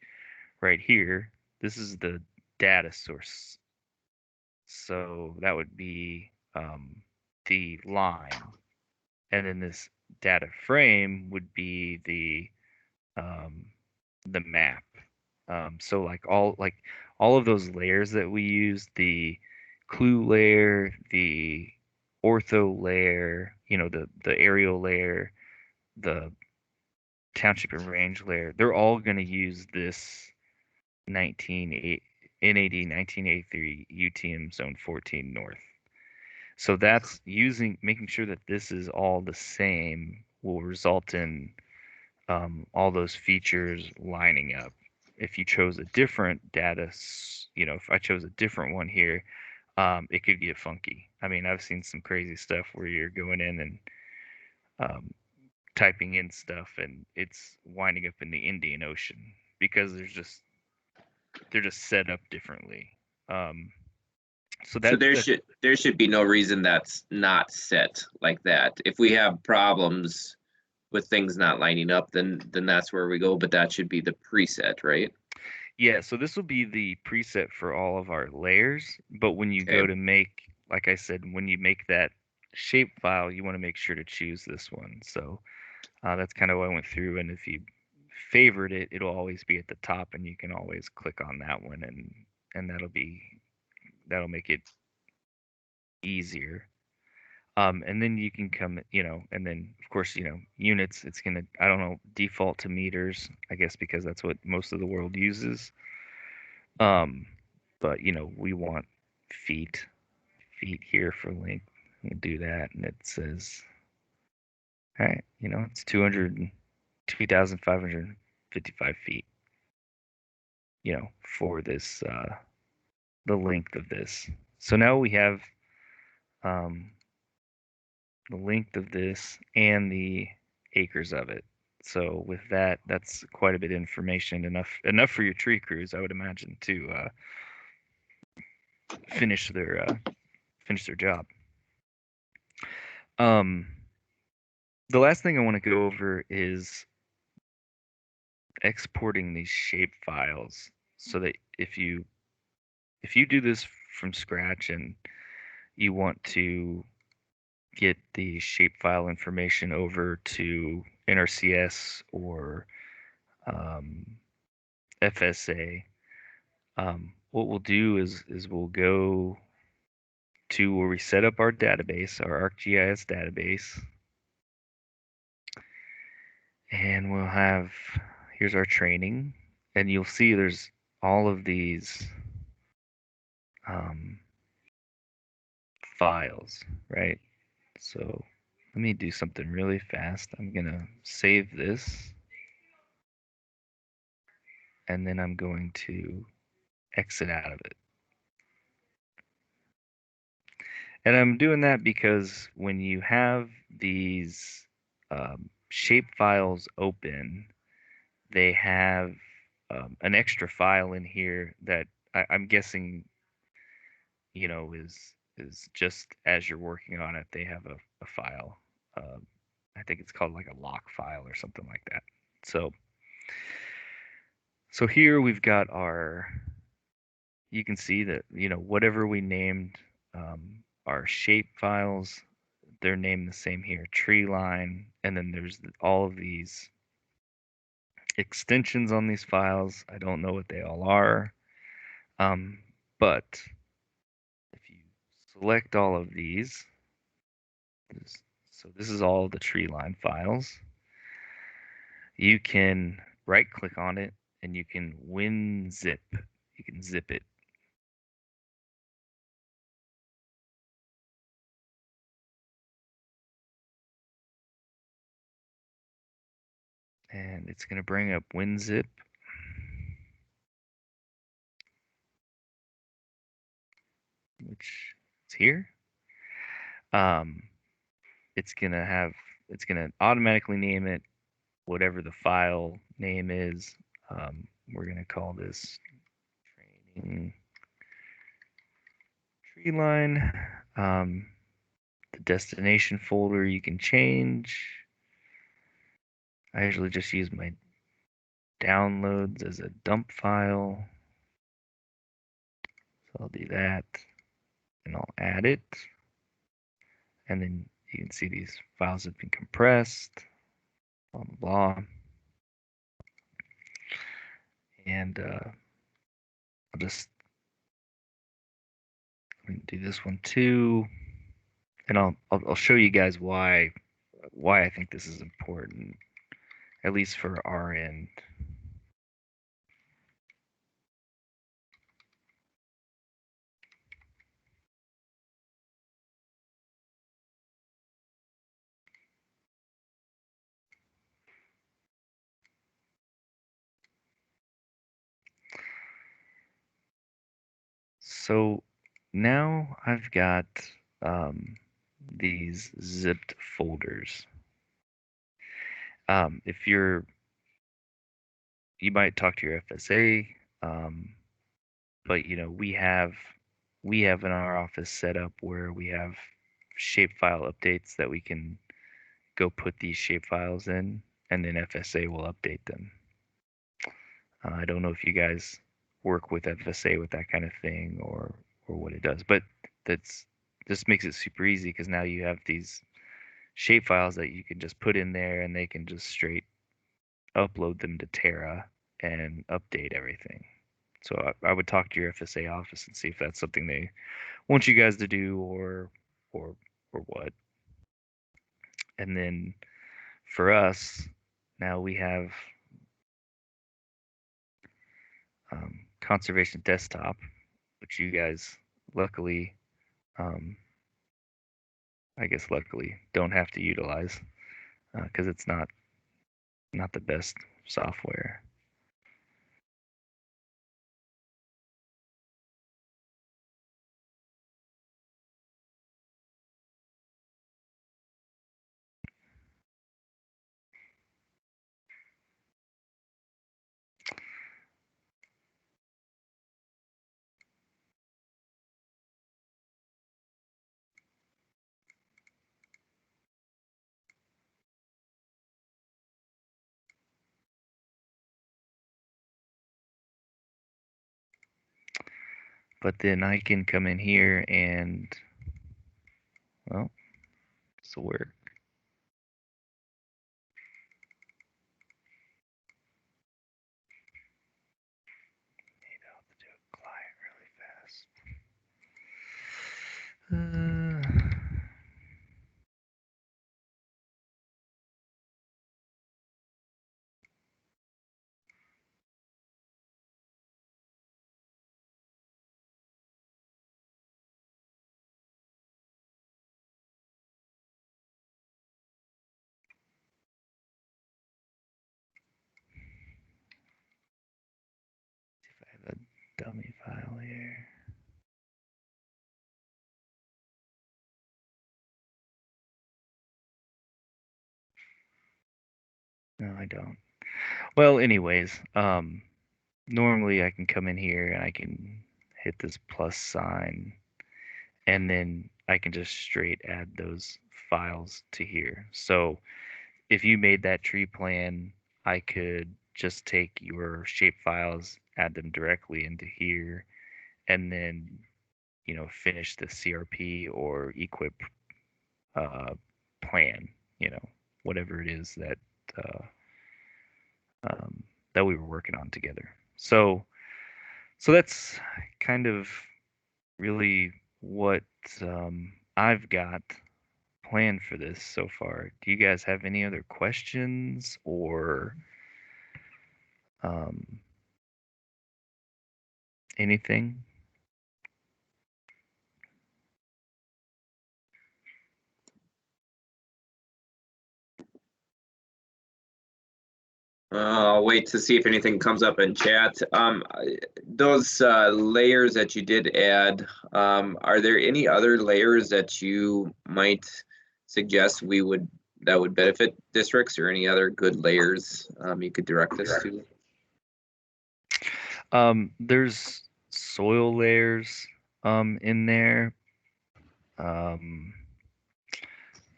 right here, this is the data source. So that would be the line, and then this data frame would be um, the map. So like all of those layers that we use, the clue layer, the ortho layer, the aerial layer, the township and range layer, they're all going to use this 19 NAD 1983 UTM Zone 14 North. So that's making sure that this is all the same will result in all those features lining up. If you chose a different if I chose a different one here, it could get funky. I mean, I've seen some crazy stuff where you're going in and um, typing in stuff and it's winding up in the Indian Ocean because they're just set up differently. Um, so so that there that should be no reason that's not set like that. If we have problems with things not lining up, then that's where we go, but that should be the preset, right? yeah. So this will be the preset for all of our layers. But when you Okay. go to make, like I said, when you make that shape file, you want to make sure to choose this one. So that's kind of what I went through. And if you favorite it, it'll always be at the top, and you can always click on that one, and that'll make it easier. And then you can come, and then of course, units. It's gonna, I don't know, default to meters, I guess, because that's what most of the world uses. Um, but we want feet here for length. We'll do that, and it says right? You know, it's 2,555 feet, you know, for this, the length of this. So now we have um, the length of this and the acres of it. So with that, that's quite a bit of information, enough for your tree crews, I would imagine, to finish their job. The last thing I want to go over is exporting these shape files, so that if you do this from scratch and you want to get the shapefile information over to NRCS or FSA, what we'll do is we'll go to where we set up our database, our ArcGIS database, and we'll have, here's our training, and you'll see there's all of these files, right? So let me do something really fast. I'm gonna save this, and then I'm going to exit out of it. And I'm doing that because when you have these shape files open, they have an extra file in here that I'm guessing, you know, is just as you're working on it, they have a file. I think it's called like a lock file or something like that. So here we've got our, you can see that, you know, whatever we named our shape files, they're named the same here, tree line, and then there's all of these extensions on these files. I don't know what they all are, but if you select all of these, so this is all the tree line files, you can right click on it and you can WinZip. You can zip it. And it's going to bring up WinZip. Which is here. It's gonna automatically name it whatever the file name is. We're gonna call this training tree line. The destination folder you can change. I usually just use my downloads as a dump file. So I'll do that and I'll add it. And then you can see these files have been compressed, blah, blah, blah. And I'll just do this one too. And I'll show you guys why I think this is important, at least for our end. So now I've got these zipped folders. If you might talk to your FSA, but you know we have in our office set up where we have shapefile updates that we can go put these shapefiles in, and then FSA will update them. I don't know if you guys work with FSA with that kind of thing or what it does, but this makes it super easy because now you have these shapefiles that you can just put in there and they can just straight upload them to Terra and update everything. So I would talk to your FSA office and see if that's something they want you guys to do or what. And then for us, now we have Conservation Desktop, which you guys luckily, I guess luckily, don't have to utilize. because it's not the best software. But then I can come in here and, well, this will work. Maybe I'll have to do a client really fast. If I have a dummy file here. No, I don't. Well, anyways, normally I can come in here and I can hit this plus sign, and then I can just straight add those files to here. So if you made that tree plan, I could just take your shape files, add them directly into here, and then, finish the CRP or equip plan, whatever it is that uh, that we were working on together. So that's kind of really what I've got planned for this so far. Do you guys have any other questions or um, anything? I'll wait to see if anything comes up in chat. Those layers that you did add, are there any other layers that you might suggest that would benefit districts, or any other good layers you could direct us to? There's soil layers in there. I'm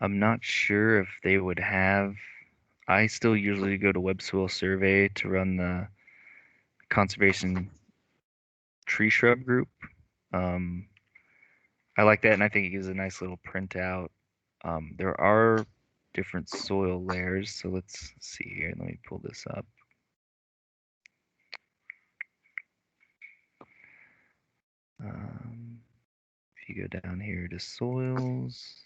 not sure if they would have. I still usually go to Web Soil Survey to run the conservation tree shrub group. I like that, and I think it gives a nice little printout. There are different soil layers, so let's see here. Let me pull this up. If you go down here to soils,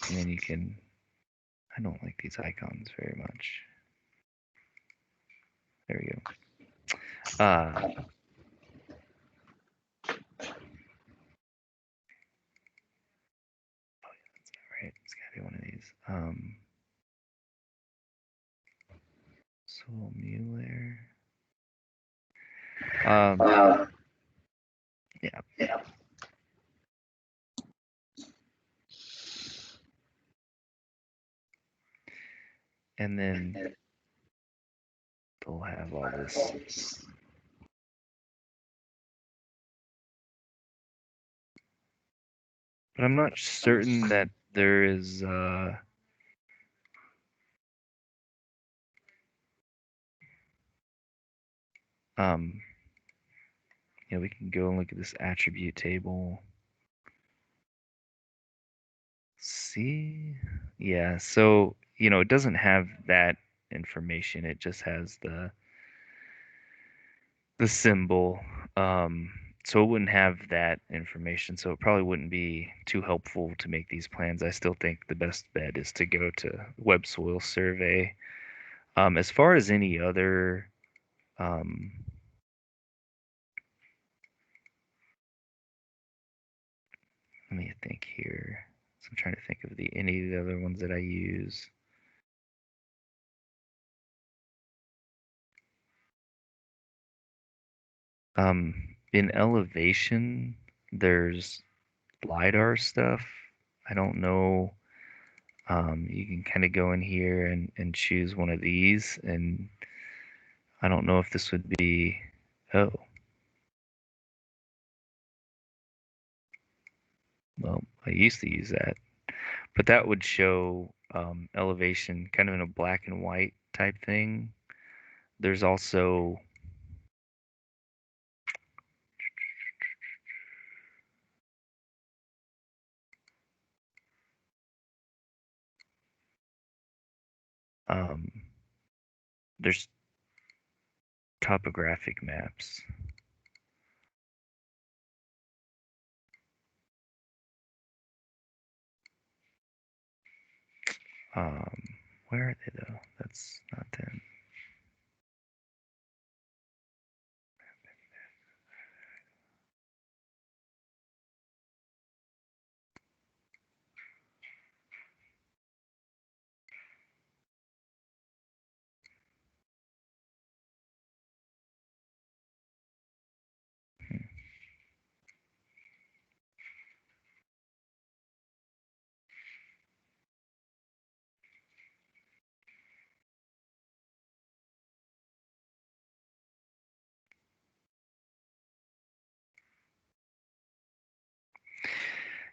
and then you can, I don't like these icons very much. There we go. Right, it's gotta be one of these. Soil mu layer. Yeah. And then they'll have all this. But I'm not certain that there is we can go and look at this attribute table. See? Yeah, so, it doesn't have that information. It just has the symbol. So it wouldn't have that information. So it probably wouldn't be too helpful to make these plans. I still think the best bet is to go to Web Soil Survey. As far as any other Let me think here. So I'm trying to think of any of the other ones that I use. In elevation, there's LiDAR stuff. I don't know. You can kind of go in here and choose one of these, and I don't know if this would be, oh, well, I used to use that, but that would show elevation kind of in a black and white type thing. There's also there's topographic maps. Where are they though? That's not them.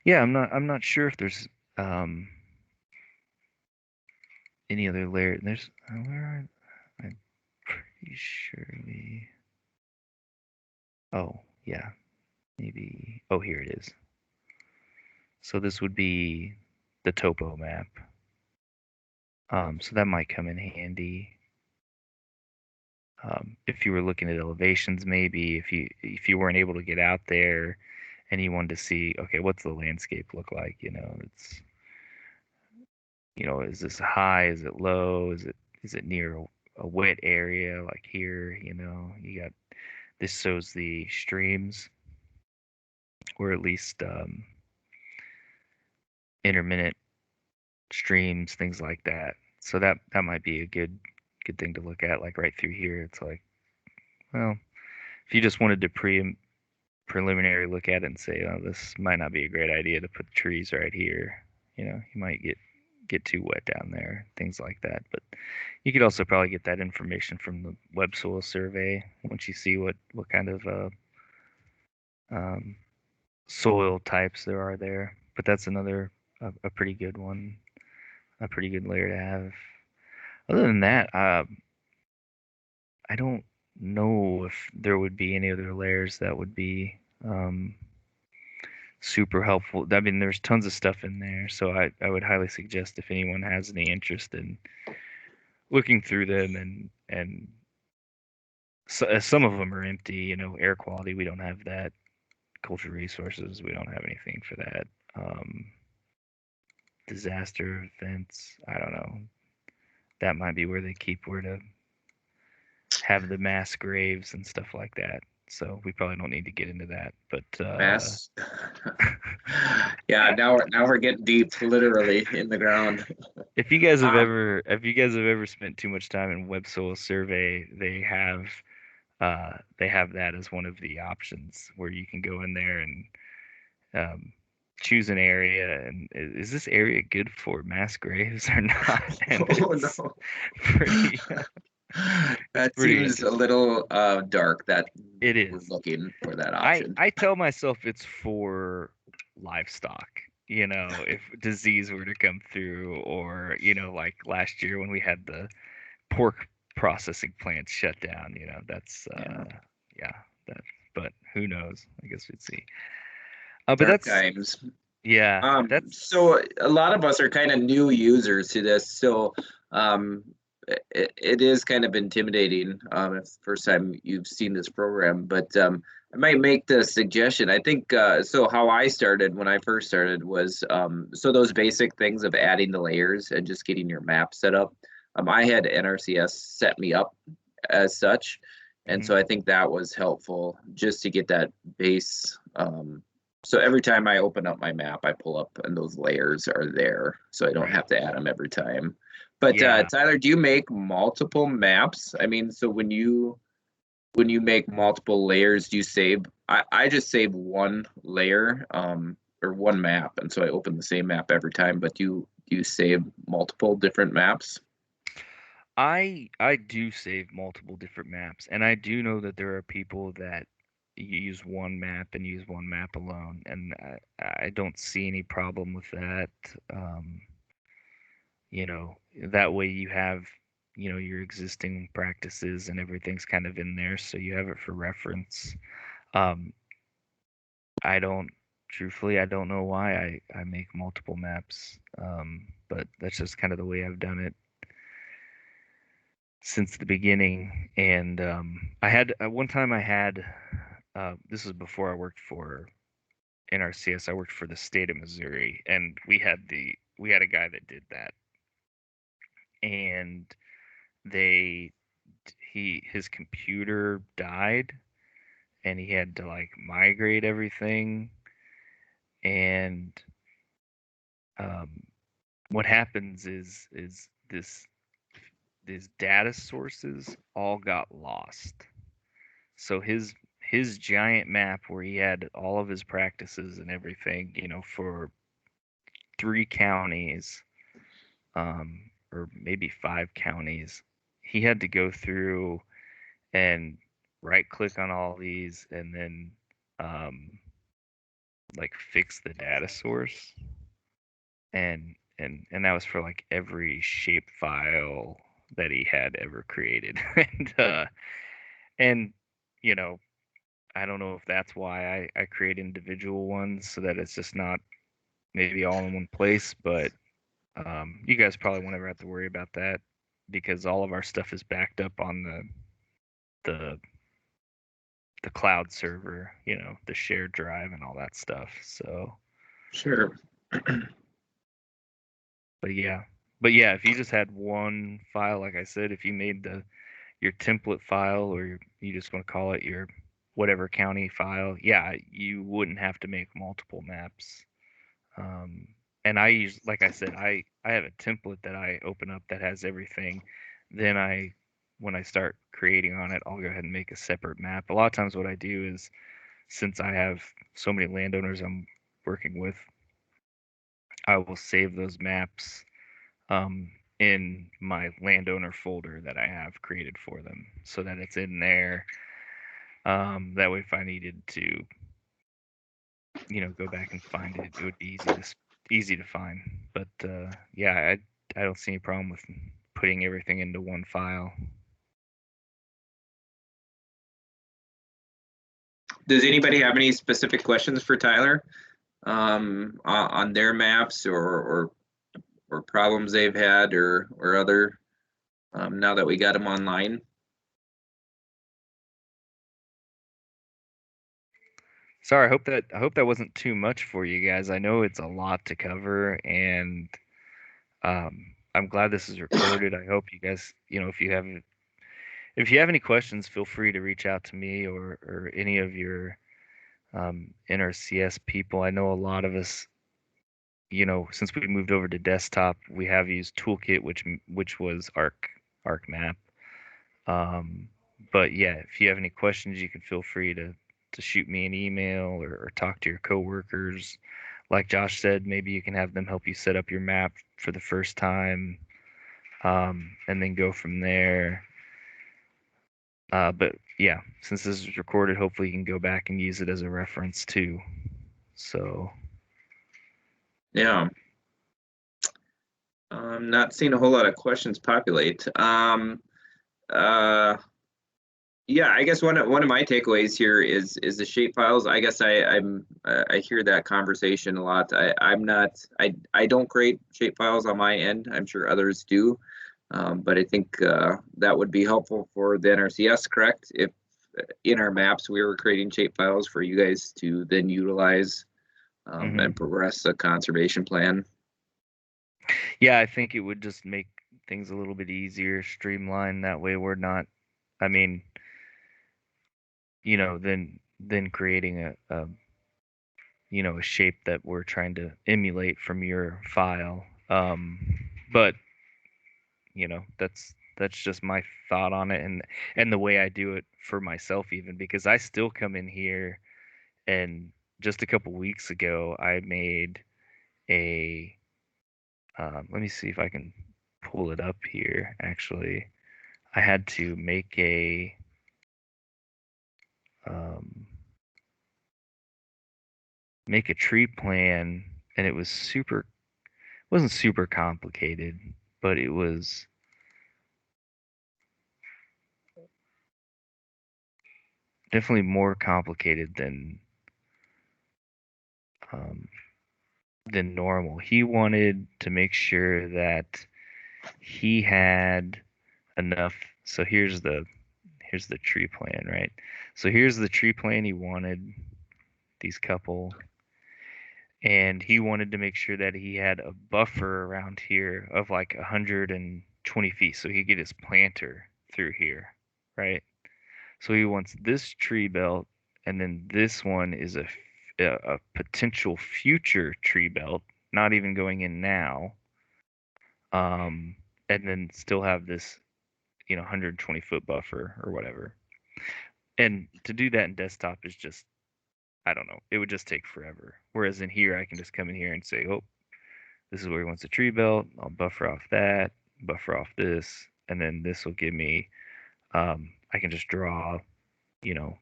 Yeah, I'm not sure if there's any other layer. There's where are I'm pretty sure oh yeah, maybe, oh, here it is. So this would be the topo map. So that might come in handy. If you were looking at elevations, maybe if you weren't able to get out there and you wanted to see, okay, what's the landscape look like? It's is this high? Is it low? Is it near a wet area like here? You got this shows the streams, or at least intermittent streams, things like that. So that might be a good thing to look at. Like right through here, it's like, well, if you just wanted to preliminary look at it and say, oh, this might not be a great idea to put the trees right here. You might get too wet down there, things like that. But you could also probably get that information from the web soil survey once you see what kind of um, soil types there are there. But that's another a pretty good one, a pretty good layer to have. Other than that, I don't know if there would be any other layers that would be super helpful. I mean, there's tons of stuff in there, so I would highly suggest if anyone has any interest in looking through them and so, some of them are empty. Air quality, we don't have that. Cultural resources, we don't have anything for that. Disaster events, I don't know. That might be where they keep where to have the mass graves and stuff like that. So we probably don't need to get into that. But Mass. Yeah, now we're getting deep, literally in the ground. if you guys have ever spent too much time in web soil survey, they have that as one of the options where you can go in there and choose an area, and is this area good for mass graves or not? And Oh it's no. pretty That pretty seems a interesting. little dark that It we're is. looking for that I option. I tell myself it's for livestock. If disease were to come through, or like last year when we had the pork processing plants shut down, that's Yeah, yeah, that. But who knows? I guess we'd see. But dark that's times. yeah, that's So a lot of us are kind of new users to this, so um, it is kind of intimidating if the first time you've seen this program. But I might make the suggestion. I think so. How I started when I first started was so those basic things of adding the layers and just getting your map set up. I had NRCS set me up as such, And so I think that was helpful just to get that base. So every time I open up my map, I pull up and those layers are there. So I don't Right. have to add them every time. But Yeah. Tyler, do you make multiple maps? I mean, so when you make multiple layers, do you save? I just save one layer or one map, and so I open the same map every time. But do you save multiple different maps? I do save multiple different maps, and I do know that there are people that use one map and use one map alone, and I don't see any problem with that. Um, that way you have, your existing practices and everything's kind of in there, so you have it for reference. Um, I don't, truthfully, I don't know why I make multiple maps, but that's just kind of the way I've done it since the beginning. And I had one time I had this was before I worked for NRCS. I worked for the state of Missouri, and we had a guy that did that, and they he his computer died, and he had to like migrate everything. And um, what happens is these data sources all got lost. So his giant map where he had all of his practices and everything, for 3 counties, or maybe 5 counties, he had to go through and right click on all these and then um, like fix the data source, and that was for like every shape file that he had ever created. And you know I don't know if that's why I create individual ones so that it's just not maybe all in one place, but you guys probably won't ever have to worry about that because all of our stuff is backed up on the the cloud server, the shared drive and all that stuff. So, Sure. but yeah. But yeah, if you just had one file, like I said, if you made your template file, or you just want to call it your whatever county file, yeah, you wouldn't have to make multiple maps. Um, and like I said, I have a template that I open up that has everything. Then when I start creating on it, I'll go ahead and make a separate map. A lot of times what I do is, since I have so many landowners I'm working with, I will save those maps in my landowner folder that I have created for them so that it's in there. That way, if I needed to, go back and find it, it would be easy to find. But yeah, I don't see any problem with putting everything into one file. Does anybody have any specific questions for Tyler on their maps or problems they've had or other now that we got them online? Sorry, I hope that wasn't too much for you guys. I know it's a lot to cover, and I'm glad this is recorded. I hope you guys, if you have any questions, feel free to reach out to me or any of your NRCS people. I know a lot of us, since we moved over to desktop, we have used Toolkit, which was ArcMap. Um, but yeah, if you have any questions, you can feel free to shoot me an email or talk to your coworkers. Like Josh said, maybe you can have them help you set up your map for the first time, and then go from there. But yeah, since this is recorded, hopefully you can go back and use it as a reference too. So Yeah. I'm not seeing a whole lot of questions populate. Uh, yeah, I guess one of my takeaways here is the shape files. I guess I hear that conversation a lot. I'm not I don't create shape files on my end. I'm sure others do, but I think that would be helpful for the NRCS. Correct? If in our maps we were creating shape files for you guys to then utilize and progress a conservation plan. yeah, I think it would just make things a little bit easier, streamline. That way we're not, I mean, then creating a shape that we're trying to emulate from your file. But that's just my thought on it, and the way I do it for myself, even because I still come in here, and just a couple weeks ago I made a let me see if I can pull it up here. Actually, I had to um, make a tree plan, and it wasn't super complicated, but it was definitely more complicated um, than normal. He wanted to make sure that he had enough. So here's the tree plan, right? So here's the tree plan he wanted, these couple, and he wanted to make sure that he had a buffer around here of like 120 feet so he could get his planter through here, right? So he wants this tree belt, and then this one is a potential future tree belt, not even going in now, and then still have this 120-foot buffer or whatever. And to do that in desktop is just, I don't know, it would just take forever. Whereas in here, I can just come in here and say, oh, this is where he wants a tree belt. I'll buffer off that, buffer off this, and then this will give me, I can just draw, you know,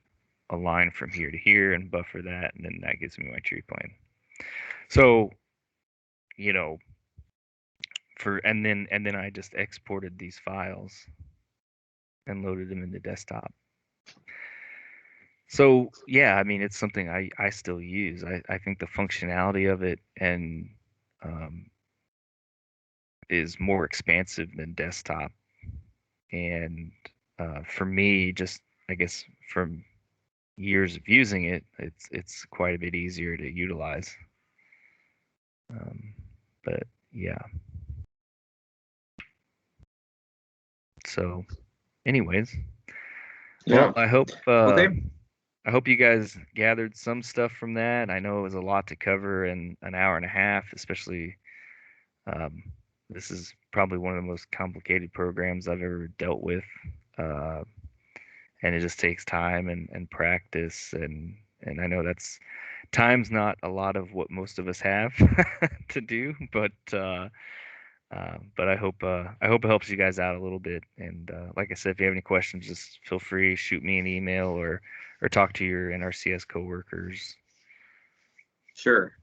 a line from here to here and buffer that, and then that gives me my tree plane. So, you know, and then I just exported these files and loaded them into desktop. So yeah, I mean, it's something I still use. I think the functionality of it and is more expansive than desktop. And for me, just I guess from years of using it, it's quite a bit easier to utilize. But yeah. So, anyways, Yeah. well, I hope Okay. I hope you guys gathered some stuff from that. I know it was a lot to cover in an hour and a half, especially um, this is probably one of the most complicated programs I've ever dealt with. Uh, and it just takes time and practice, and I know that's time's not a lot of what most of us have to do, but I hope it helps you guys out a little bit. And like I said, if you have any questions, just feel free, shoot me an email or talk to your NRCS coworkers. Sure.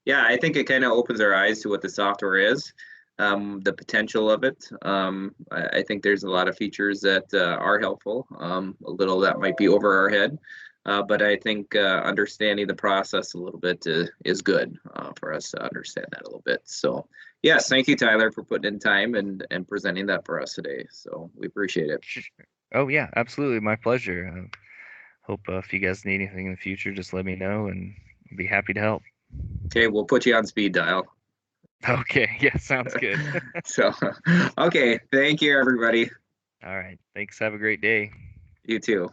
Yeah, I think it kind of opens our eyes to what the software is, the potential of it. I think there's a lot of features that are helpful, a little that might be over our head. But I think understanding the process a little bit is good for us to understand that a little bit. So, yes, thank you, Tyler, for putting in time and presenting that for us today. So we appreciate it. Oh yeah, absolutely, my pleasure. Hope if you guys need anything in the future, just let me know, and I'll be happy to help. Okay, we'll put you on speed dial. Okay, yeah, sounds good. So, okay, thank you, everybody. All right, thanks. Have a great day. You too.